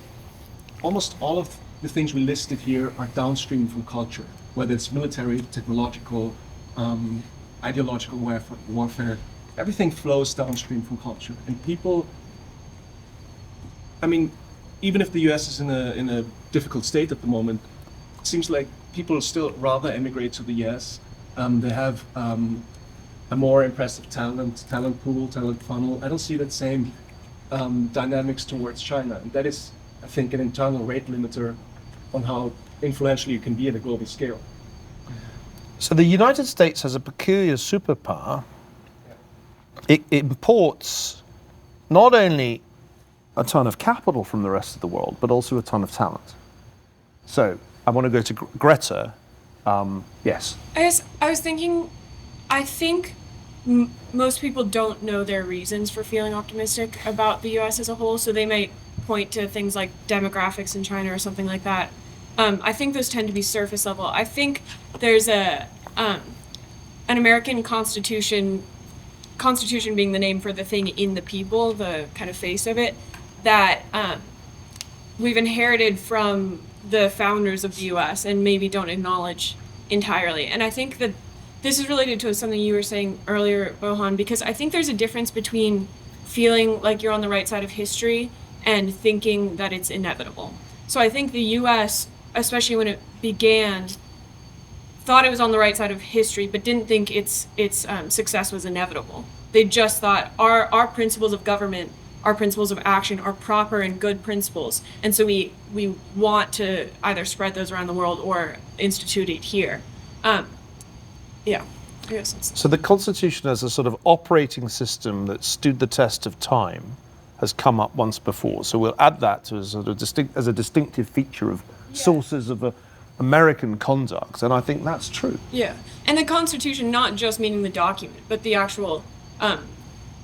almost all of the things we listed here are downstream from culture, whether it's military, technological, ideological warfare. Everything flows downstream from culture. And people, I mean, even if the US is in a difficult state at the moment, it seems like people still rather emigrate to the US. They have a more impressive talent pool, talent funnel. I don't see that same dynamics towards China. And that is, I think, an internal rate limiter on how influential you can be at a global scale. So the United States has a peculiar superpower. It imports not only a ton of capital from the rest of the world, but also a ton of talent. So I want to go to Greta. Yes. I was thinking, I think most people don't know their reasons for feeling optimistic about the U.S. as a whole, so they might point to things like demographics in China or something like that. I think those tend to be surface level. I think there's an American Constitution being the name for the thing in the people, the kind of face of it, that we've inherited from the founders of the U.S. and maybe don't acknowledge entirely. And I think that this is related to something you were saying earlier, Bohan, because I think there's a difference between feeling like you're on the right side of history and thinking that it's inevitable. So I think the U.S., especially when it began, thought it was on the right side of history, but didn't think its success was inevitable. They just thought our principles of government, our principles of action are proper and good principles. And so we want to either spread those around the world or institute it here. Yeah. So the Constitution as a sort of operating system that stood the test of time has come up once before. So we'll add that to a sort of distinctive feature of sources of American conduct. And I think that's true. Yeah. And the Constitution, not just meaning the document, but the actual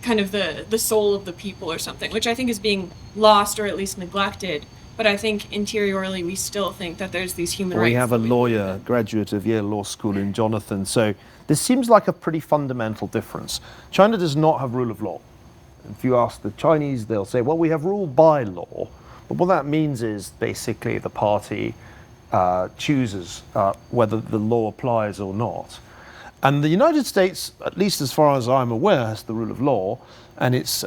kind of the soul of the people or something, which I think is being lost or at least neglected. But I think interiorly we still think that there's these human rights. We have a lawyer, graduate of Yale Law School in Jonathan. So this seems like a pretty fundamental difference. China does not have rule of law. If you ask the Chinese, they'll say, well, we have rule by law. But what that means is basically the party chooses whether the law applies or not. And the United States, at least as far as I'm aware, has the rule of law, and it's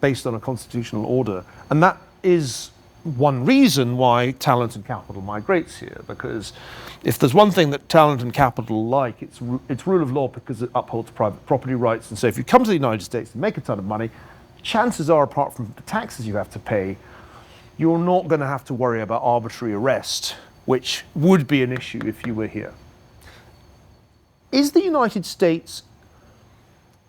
based on a constitutional order. And that is one reason why talent and capital migrates here, because if there's one thing that talent and capital like, it's rule of law, because it upholds private property rights. And so if you come to the United States and make a ton of money, chances are, apart from the taxes you have to pay, you're not going to have to worry about arbitrary arrest, which would be an issue if you were here. Is the United States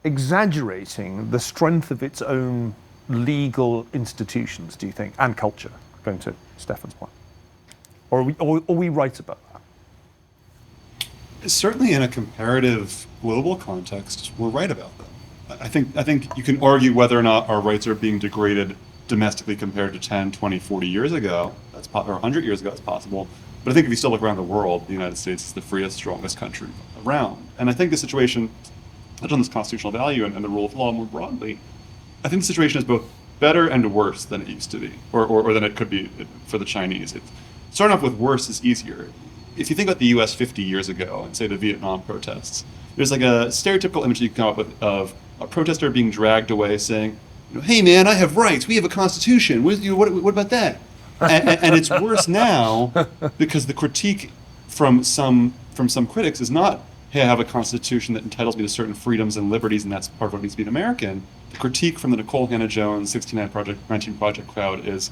exaggerating the strength of its own legal institutions, do you think, and culture, going to Stefan's point? Or are we right about that? Certainly in a comparative global context, we're right about that. I think you can argue whether or not our rights are being degraded domestically compared to 10, 20, 40 years ago, or 100 years ago, that's possible. But I think if you still look around the world, the United States is the freest, strongest country around. And I think the situation, not on this constitutional value and the rule of law more broadly, I think the situation is both better and worse than it used to be, or than it could be for the Chinese. Starting off with worse is easier. If you think about the US 50 years ago and say the Vietnam protests, there's like a stereotypical image you can come up with of a protester being dragged away saying, hey man, I have rights, we have a constitution, what about that? And it's worse now because the critique from some critics is not, hey, I have a constitution that entitles me to certain freedoms and liberties, and that's part of what needs to be an American. The critique from the Nicole Hannah-Jones 19 Project crowd is,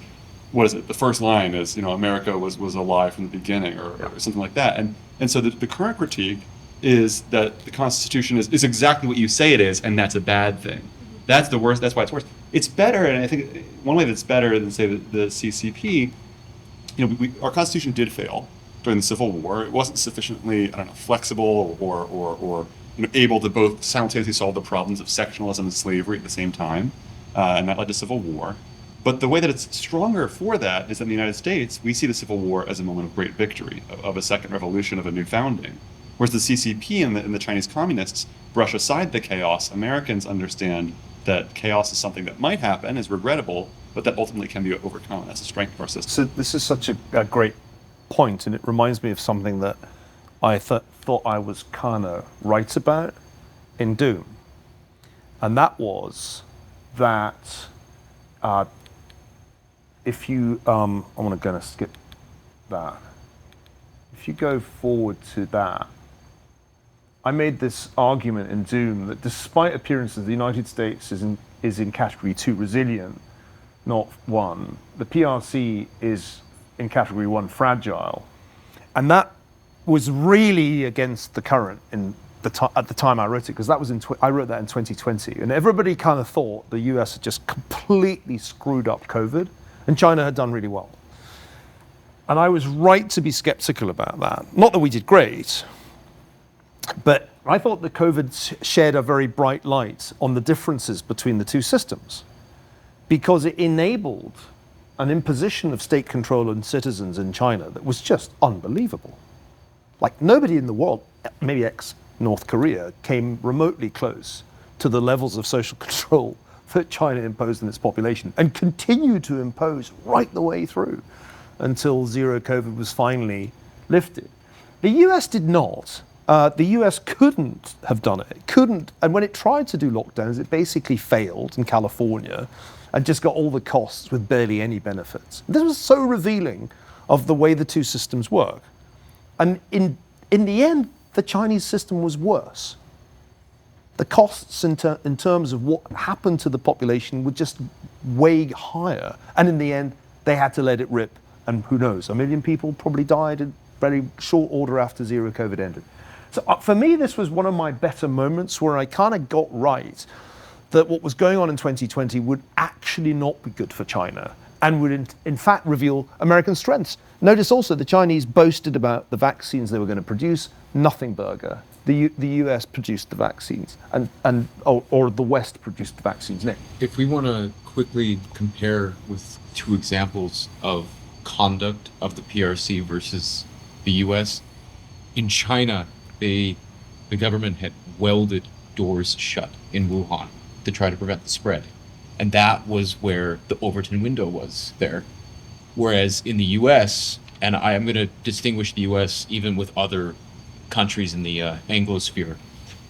what is it? The first line is, America was a lie from the beginning, or something like that. And so the current critique is that the Constitution is exactly what you say it is, and that's a bad thing. That's the worst. That's why it's worse. It's better, and I think one way that's better than, say, the CCP, our Constitution did fail, during the Civil War. It wasn't sufficiently, flexible or able to both simultaneously solve the problems of sectionalism and slavery at the same time, and that led to civil war. But the way that it's stronger for that is that in the United States, we see the Civil War as a moment of great victory, of a second revolution, of a new founding. Whereas the CCP and the Chinese communists brush aside the chaos, Americans understand that chaos is something that might happen, is regrettable, but that ultimately can be overcome. That's the strength of our system. So this is such a great point, and it reminds me of something that I thought I was kind of right about in Doom. And that was that if you, I'm going to skip that. If you go forward to that, I made this argument in Doom that despite appearances, the United States is in category 2, resilient, not 1. The PRC is in category 1, fragile. And that was really against the current at the time I wrote it, because that was I wrote that in 2020. And everybody kind of thought the US had just completely screwed up COVID, and China had done really well. And I was right to be skeptical about that. Not that we did great, but I thought that COVID shed a very bright light on the differences between the two systems, because it enabled an imposition of state control on citizens in China that was just unbelievable. Like nobody in the world, maybe ex-North Korea, came remotely close to the levels of social control that China imposed on its population, and continued to impose right the way through until zero COVID was finally lifted. The US did not. The US couldn't have done it. It couldn't, and when it tried to do lockdowns, it basically failed in California and just got all the costs with barely any benefits. This was so revealing of the way the two systems work. And in the end, the Chinese system was worse. The costs in terms of what happened to the population were just way higher. And in the end, they had to let it rip. And who knows, 1 million people probably died in very short order after zero COVID ended. So for me, this was one of my better moments where I kind of got right that what was going on in 2020 would actually not be good for China, and would in fact reveal American strengths. Notice also the Chinese boasted about the vaccines they were going to produce. Nothing burger. The US produced the vaccines, or the West produced the vaccines. Nick? If we want to quickly compare with two examples of conduct of the PRC versus the US, in China, the government had welded doors shut in Wuhan to try to prevent the spread. And that was where the Overton window was there. Whereas in the US, and I am going to distinguish the US even with other countries in the Anglosphere,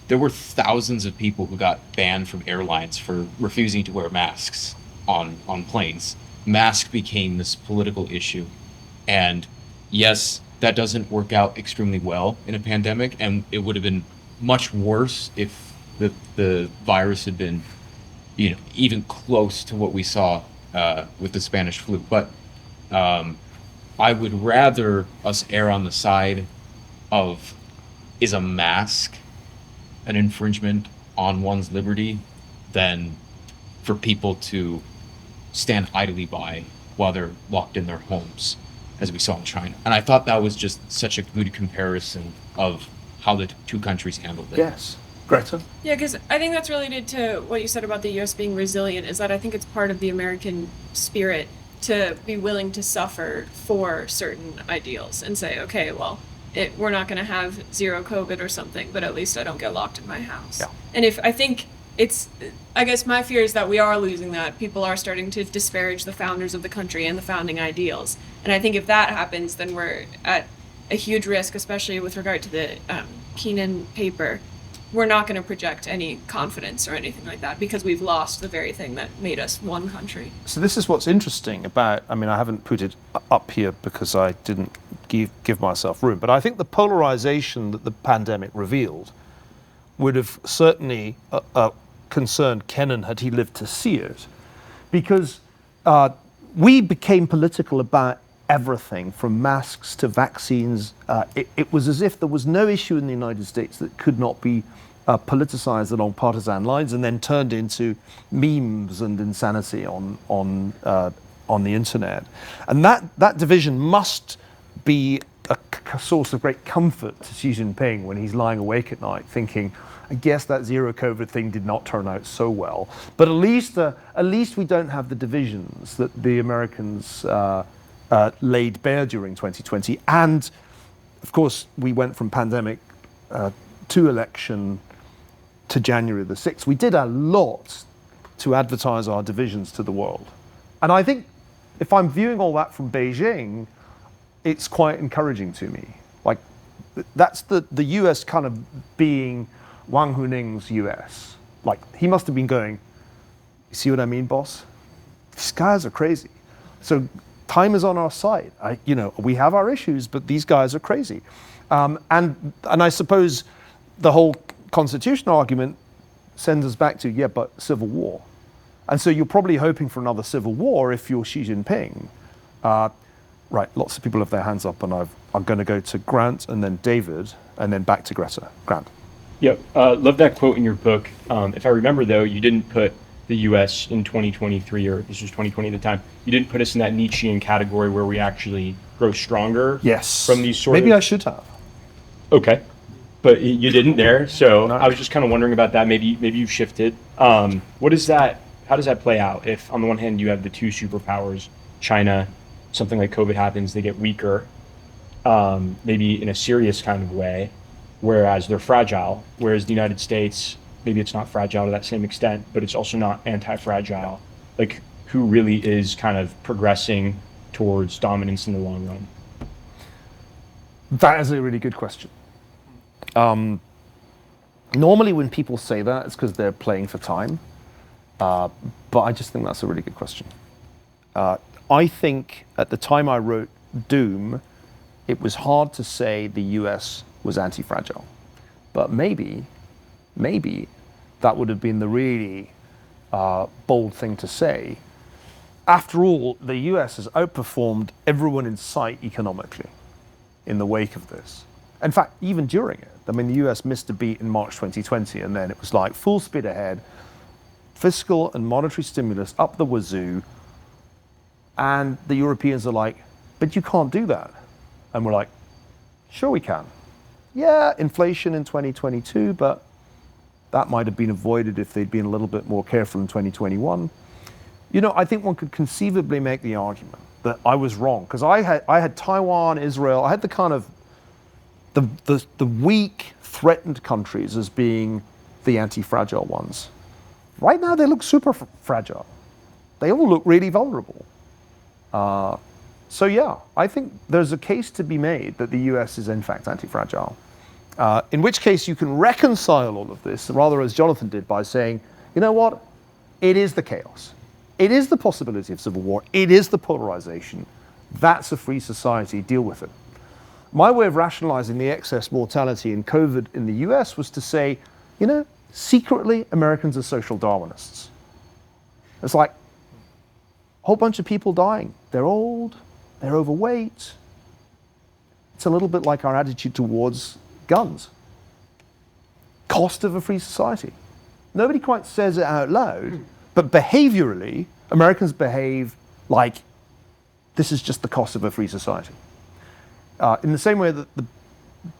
there were thousands of people who got banned from airlines for refusing to wear masks on planes. Mask became this political issue. And yes, that doesn't work out extremely well in a pandemic, and it would have been much worse if the virus had been, even close to what we saw with the Spanish flu. But I would rather us err on the side of, is a mask an infringement on one's liberty, than for people to stand idly by while they're locked in their homes, as we saw in China. And I thought that was just such a good comparison of how the two countries handled it. Yes. Greta? Yeah, because I think that's related to what you said about the U.S. being resilient, is that I think it's part of the American spirit to be willing to suffer for certain ideals and say, okay, well, we're not going to have zero COVID or something, but at least I don't get locked in my house. Yeah. And I guess my fear is that we are losing that. People are starting to disparage the founders of the country and the founding ideals. And I think if that happens, then we're at a huge risk, especially with regard to the Kennan paper. We're not going to project any confidence or anything like that, because we've lost the very thing that made us one country. So this is what's interesting about, I haven't put it up here because I didn't give myself room, but I think the polarization that the pandemic revealed would have certainly concerned Kennan had he lived to see it, because we became political about everything from masks to vaccines. It was as if there was no issue in the United States that could not be politicized along partisan lines and then turned into memes and insanity on the internet. And that division must be source of great comfort to Xi Jinping when he's lying awake at night thinking, I guess that zero COVID thing did not turn out so well. But at least we don't have the divisions that the Americans laid bare during 2020. And of course, we went from pandemic to election to January the 6th. We did a lot to advertise our divisions to the world. And I think if I'm viewing all that from Beijing, it's quite encouraging to me. Like, that's the US kind of being Wang Huning's US. Like, he must have been going, you see what I mean, boss? These guys are crazy. So time is on our side. We have our issues, but these guys are crazy. And I suppose the whole constitutional argument sends us back to, yeah, but civil war. And so you're probably hoping for another civil war if you're Xi Jinping. Right, lots of people have their hands up, and I'm going to go to Grant and then David and then back to Greta. Grant. Yep, love that quote in your book. If I remember, though, you didn't put the U.S. in 2023, or this was 2020 at the time. You didn't put us in that Nietzschean category where we actually grow stronger. Yes. From these sort Maybe of. I should have. Okay, but you didn't there. So I was just kind of wondering about that. Maybe you've shifted. What is that? How does that play out? If on the one hand you have the two superpowers, China, something like COVID happens, they get weaker, maybe in a serious kind of way, whereas they're fragile. Whereas the United States, maybe it's not fragile to that same extent, but it's also not anti-fragile. Like, who really is kind of progressing towards dominance in the long run? That is a really good question. Normally when people say that, it's because they're playing for time. But I just think that's a really good question. I think at the time I wrote Doom, it was hard to say the US was anti-fragile. But maybe that would have been the really bold thing to say. After all, the US has outperformed everyone in sight economically in the wake of this. In fact, even during it. I mean, the US missed a beat in March 2020, and then it was like full speed ahead, fiscal and monetary stimulus up the wazoo, and the Europeans are like, but you can't do that. And we're like, sure we can. Yeah, inflation in 2022, but that might have been avoided if they'd been a little bit more careful in 2021. I think one could conceivably make the argument that I was wrong, because I had Taiwan, Israel, I had the kind of the weak, threatened countries as being the anti-fragile ones. Right now, they look super fragile. They all look really vulnerable. So yeah, I think there's a case to be made that the US is in fact anti-fragile. In which case you can reconcile all of this, rather as Jonathan did, by saying, you know what? It is the chaos. It is the possibility of civil war. It is the polarization. That's a free society. Deal with it. My way of rationalizing the excess mortality in COVID in the US was to say, secretly, Americans are social Darwinists. It's like a whole bunch of people dying. They're old, they're overweight. It's a little bit like our attitude towards guns. Cost of a free society. Nobody quite says it out loud, but behaviorally, Americans behave like this is just the cost of a free society. In the same way that the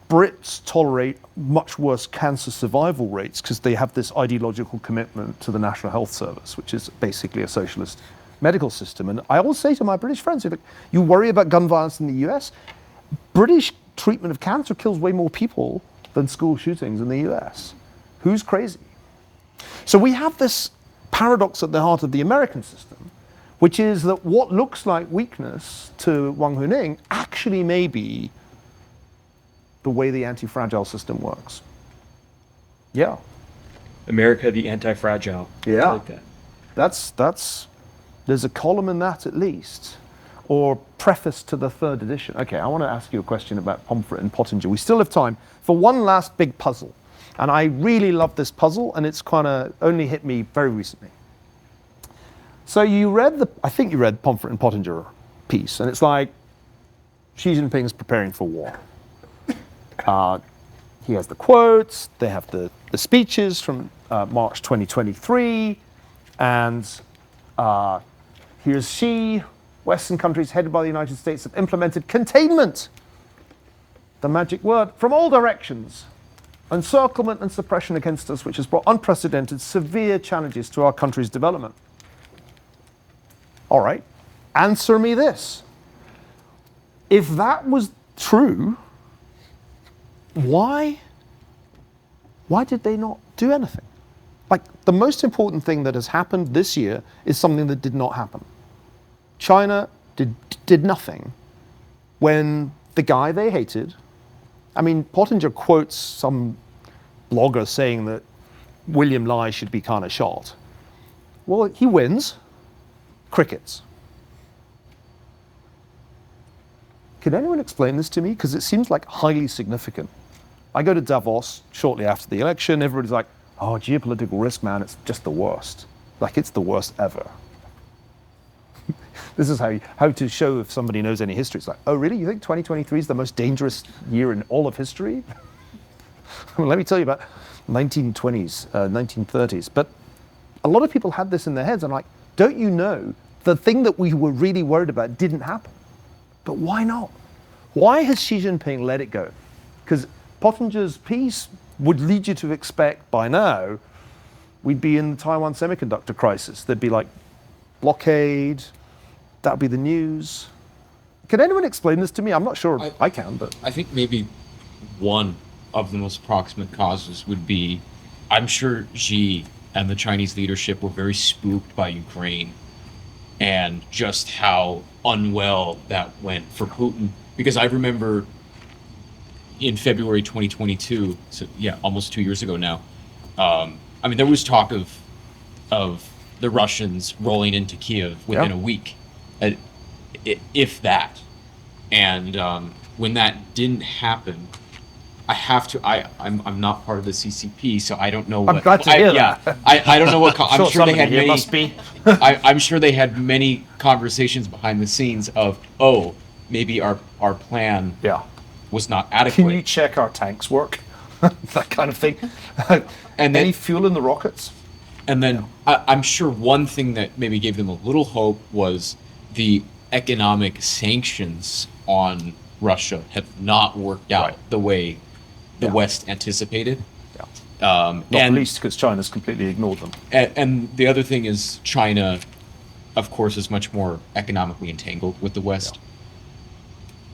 Brits tolerate much worse cancer survival rates because they have this ideological commitment to the National Health Service, which is basically a socialist medical system. And I always say to my British friends, you worry about gun violence in the US? British treatment of cancer kills way more people than school shootings in the US. Who's crazy? So we have this paradox at the heart of the American system, which is that what looks like weakness to Wang Huning actually may be the way the anti-fragile system works. Yeah. America, the anti-fragile. Yeah. I like that. There's a column in that at least, or preface to the 3rd edition. Okay, I want to ask you a question about Pomfret and Pottinger. We still have time for one last big puzzle. And I really love this puzzle, and it's kind of only hit me very recently. So I think you read Pomfret and Pottinger piece, and it's like Xi Jinping's preparing for war. He has the quotes, they have the speeches from March 2023, and here's Xi. Western countries headed by the United States have implemented containment the magic word, from all directions. Encirclement and suppression against us, which has brought unprecedented, severe challenges to our country's development. All right, answer me this. If that was true, why did they not do anything? Like, the most important thing that has happened this year is something that did not happen. China did nothing when the guy they hated, I mean, Pottinger quotes some blogger saying that William Lai should be kind of shot. Well, he wins. Crickets. Can anyone explain this to me? Because it seems like highly significant. I go to Davos shortly after the election. Everybody's like, oh, geopolitical risk, man, it's just the worst. Like, it's the worst ever. This is how to show if somebody knows any history. It's like, oh, really? You think 2023 is the most dangerous year in all of history? Well, let me tell you about 1920s, 1930s. But a lot of people had this in their heads. I'm like, don't you know the thing that we were really worried about didn't happen? But why not? Why has Xi Jinping let it go? Because Pottinger's piece would lead you to expect by now we'd be in the Taiwan semiconductor crisis. There'd be like blockade. That would be the news. Can anyone explain this to me? I'm not sure I can, but I think maybe one of the most proximate causes would be, I'm sure Xi and the Chinese leadership were very spooked by Ukraine and just how unwell that went for Putin. Because I remember in February 2022, so yeah, almost 2 years ago now, I mean, there was talk of the Russians rolling into Kiev within a week, if that. And when that didn't happen, I'm not part of the CCP, so I don't know what. I'm glad to hear that. I don't know what. I'm sure they had here many. must be. I'm sure they had many conversations behind the scenes of, oh, maybe our plan was not adequate. Can you check our tanks work? That kind of thing. And any then, fuel in the rockets? And then I'm sure one thing that maybe gave them a little hope was the economic sanctions on Russia have not worked out the way the West anticipated. Not least because China's completely ignored them. And the other thing is China, of course, is much more economically entangled with the West.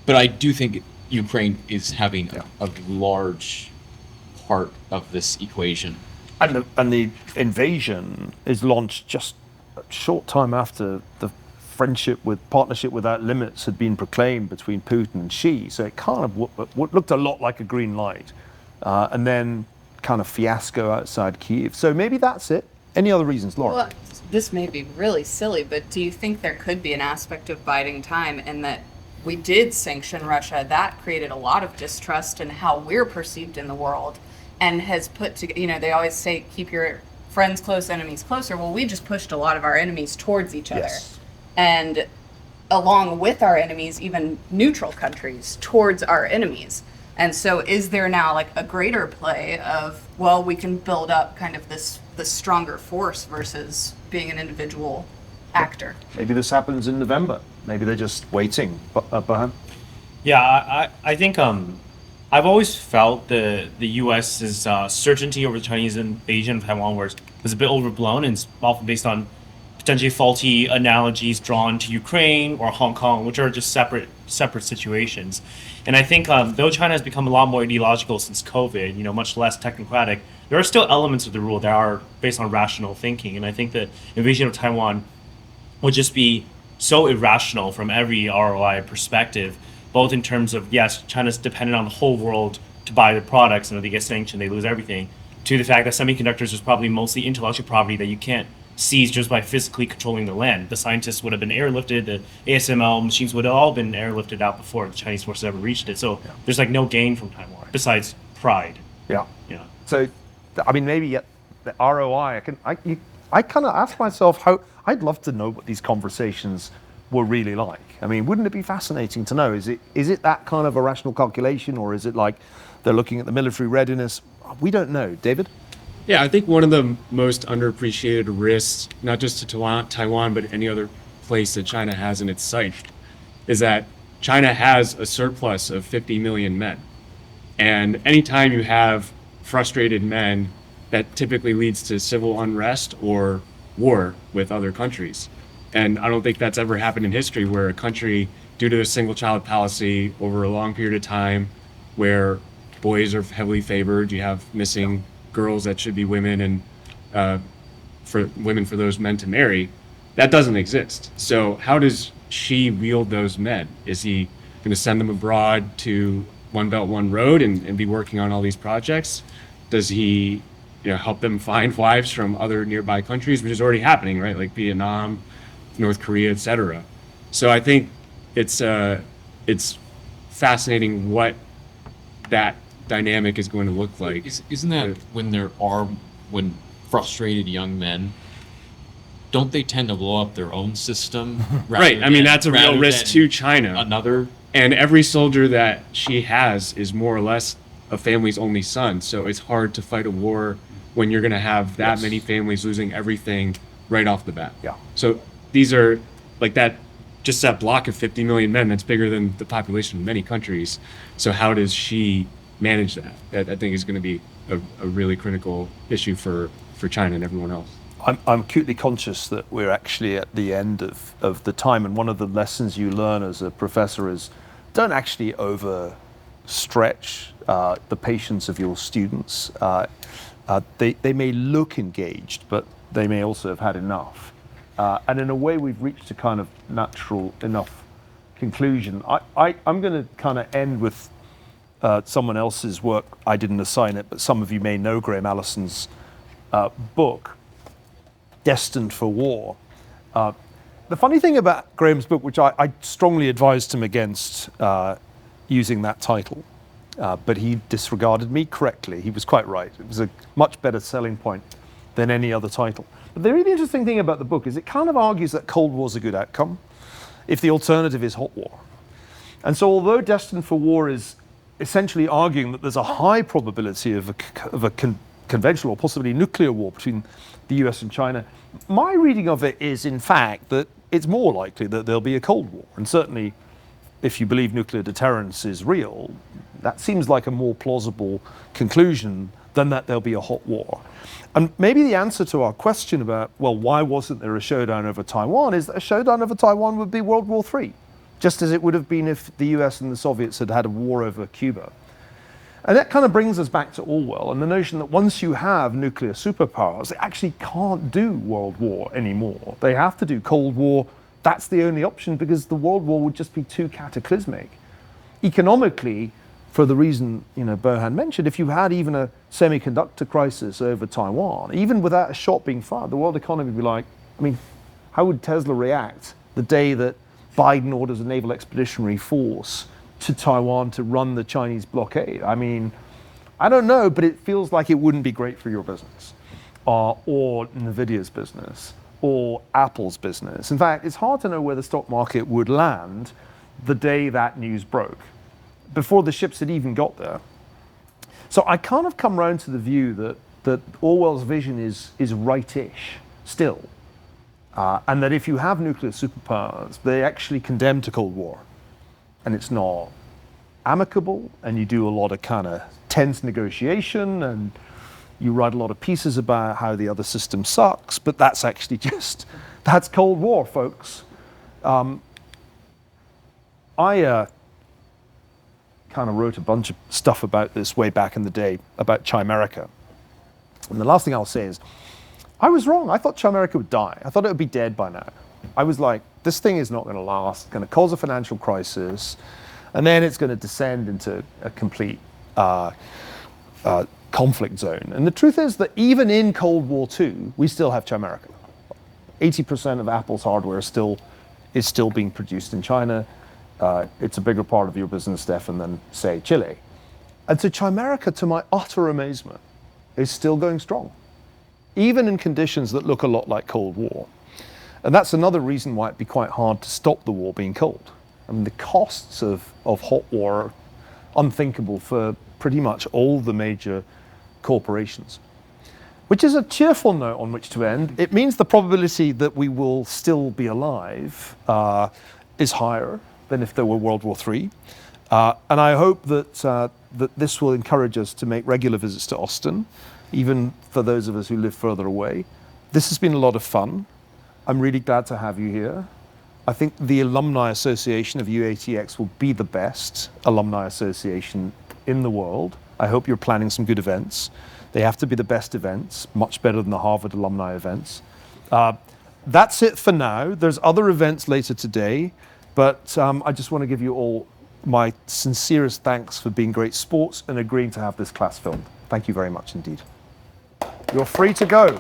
But I do think Ukraine is having a large part of this equation. And the invasion is launched just a short time after the partnership without limits had been proclaimed between Putin and Xi. So it kind of looked a lot like a green light. And then kind of fiasco outside Kyiv. So maybe that's it. Any other reasons, Laura? Well, this may be really silly, but do you think there could be an aspect of biding time in that we did sanction Russia? That created a lot of distrust in how we're perceived in the world and has put to, they always say, keep your friends close, enemies closer. Well, we just pushed a lot of our enemies towards each other. And along with our enemies, even neutral countries towards our enemies. And so is there now like a greater play of, well, we can build up kind of this stronger force versus being an individual actor? Maybe this happens in November. Maybe they're just waiting. Bahan? Yeah, I think I've always felt the U.S.'s certainty over the Chinese invasion of Taiwan was a bit overblown, and it's often based on potentially faulty analogies drawn to Ukraine or Hong Kong, which are just separate situations. And I think though China has become a lot more ideological since COVID, much less technocratic, there are still elements of the rule that are based on rational thinking. And I think the invasion of Taiwan would just be so irrational from every ROI perspective, both in terms of, yes, China's dependent on the whole world to buy their products, and if they get sanctioned, they lose everything, to the fact that semiconductors is probably mostly intellectual property that you can't seize just by physically controlling the land. The scientists would have been airlifted, the ASML machines would have all been airlifted out before the Chinese forces ever reached it. So there's like no gain from Taiwan besides pride. Yeah. So, I mean, maybe the ROI, I kind of ask myself how, I'd love to know what these conversations were really like. I mean, wouldn't it be fascinating to know? Is it that kind of a rational calculation, or is it like they're looking at the military readiness? We don't know. David? Yeah, I think one of the most underappreciated risks, not just to Taiwan, but any other place that China has in its sight, is that China has a surplus of 50 million men. And anytime you have frustrated men, that typically leads to civil unrest or war with other countries. And I don't think that's ever happened in history where a country, due to a single child policy over a long period of time, where boys are heavily favored, you have missing girls that should be women and for women for those men to marry, that doesn't exist. So how does Xi wield those men? Is he going to send them abroad to One Belt, One Road and be working on all these projects? Does he help them find wives from other nearby countries, which is already happening, right? Like Vietnam, North Korea, etc. So I think it's fascinating what that dynamic is going to look like. Isn't that when frustrated young men, don't they tend to blow up their own system? Right. I mean, that's a real risk to China. Another. And every soldier that she has is more or less a family's only son. So it's hard to fight a war when you're going to have that many families losing everything right off the bat. Yeah. So these are like that, just that block of 50 million men, that's bigger than the population of many countries. So how does she manage that? That I think is going to be a really critical issue for China and everyone else. I'm acutely conscious that we're actually at the end of the time, and one of the lessons you learn as a professor is don't actually overstretch the patience of your students. They may look engaged, but they may also have had enough. And in a way, we've reached a kind of natural enough conclusion. I'm going to kind of end with someone else's work. I didn't assign it, but some of you may know Graham Allison's book, Destined for War. The funny thing about Graham's book, which I strongly advised him against using that title, but he disregarded me correctly. He was quite right. It was a much better selling point than any other title. But the really interesting thing about the book is it kind of argues that Cold War is a good outcome if the alternative is hot war. And so although Destined for War is essentially arguing that there's a high probability of a conventional or possibly nuclear war between the US and China, my reading of it is in fact that it's more likely that there'll be a Cold War. And certainly if you believe nuclear deterrence is real, that seems like a more plausible conclusion than that there'll be a hot war. And maybe the answer to our question about, well, why wasn't there a showdown over Taiwan, is that a showdown over Taiwan would be World War III, just as it would have been if the US and the Soviets had had a war over Cuba. And that kind of brings us back to Orwell and the notion that once you have nuclear superpowers, they actually can't do World War anymore. They have to do Cold War. That's the only option because the World War would just be too cataclysmic. Economically, for the reason Bohan mentioned, if you had even a semiconductor crisis over Taiwan, even without a shot being fired, the world economy would be like, how would Tesla react the day that Biden orders a naval expeditionary force to Taiwan to run the Chinese blockade? I don't know, but it feels like it wouldn't be great for your business, or Nvidia's business, or Apple's business. In fact, it's hard to know where the stock market would land the day that news broke, before the ships had even got there. So I kind of come round to the view that Orwell's vision is rightish still, and that if you have nuclear superpowers, they actually condemn to Cold War. And it's not amicable, and you do a lot of kind of tense negotiation, and you write a lot of pieces about how the other system sucks, but that's actually that's Cold War, folks. I kind of wrote a bunch of stuff about this way back in the day, about Chimerica. And the last thing I'll say is, I was wrong. I thought Chimerica would die. I thought it would be dead by now. I was like, this thing is not going to last, it's going to cause a financial crisis, and then it's going to descend into a complete conflict zone. And the truth is that even in Cold War II, we still have Chimerica. 80% of Apple's hardware is still being produced in China. It's a bigger part of your business, Stefan, than, say, Chile. And so Chimerica, to my utter amazement, is still going strong, even in conditions that look a lot like Cold War. And that's another reason why it'd be quite hard to stop the war being cold. The costs of hot war are unthinkable for pretty much all the major corporations. Which is a cheerful note on which to end. It means the probability that we will still be alive is higher than if there were World War III. And I hope that, that this will encourage us to make regular visits to Austin, even for those of us who live further away. This has been a lot of fun. I'm really glad to have you here. I think the Alumni Association of UATX will be the best alumni association in the world. I hope you're planning some good events. They have to be the best events, much better than the Harvard alumni events. That's it for now. There's other events later today, but I just want to give you all my sincerest thanks for being great sports and agreeing to have this class filmed. Thank you very much indeed. You're free to go.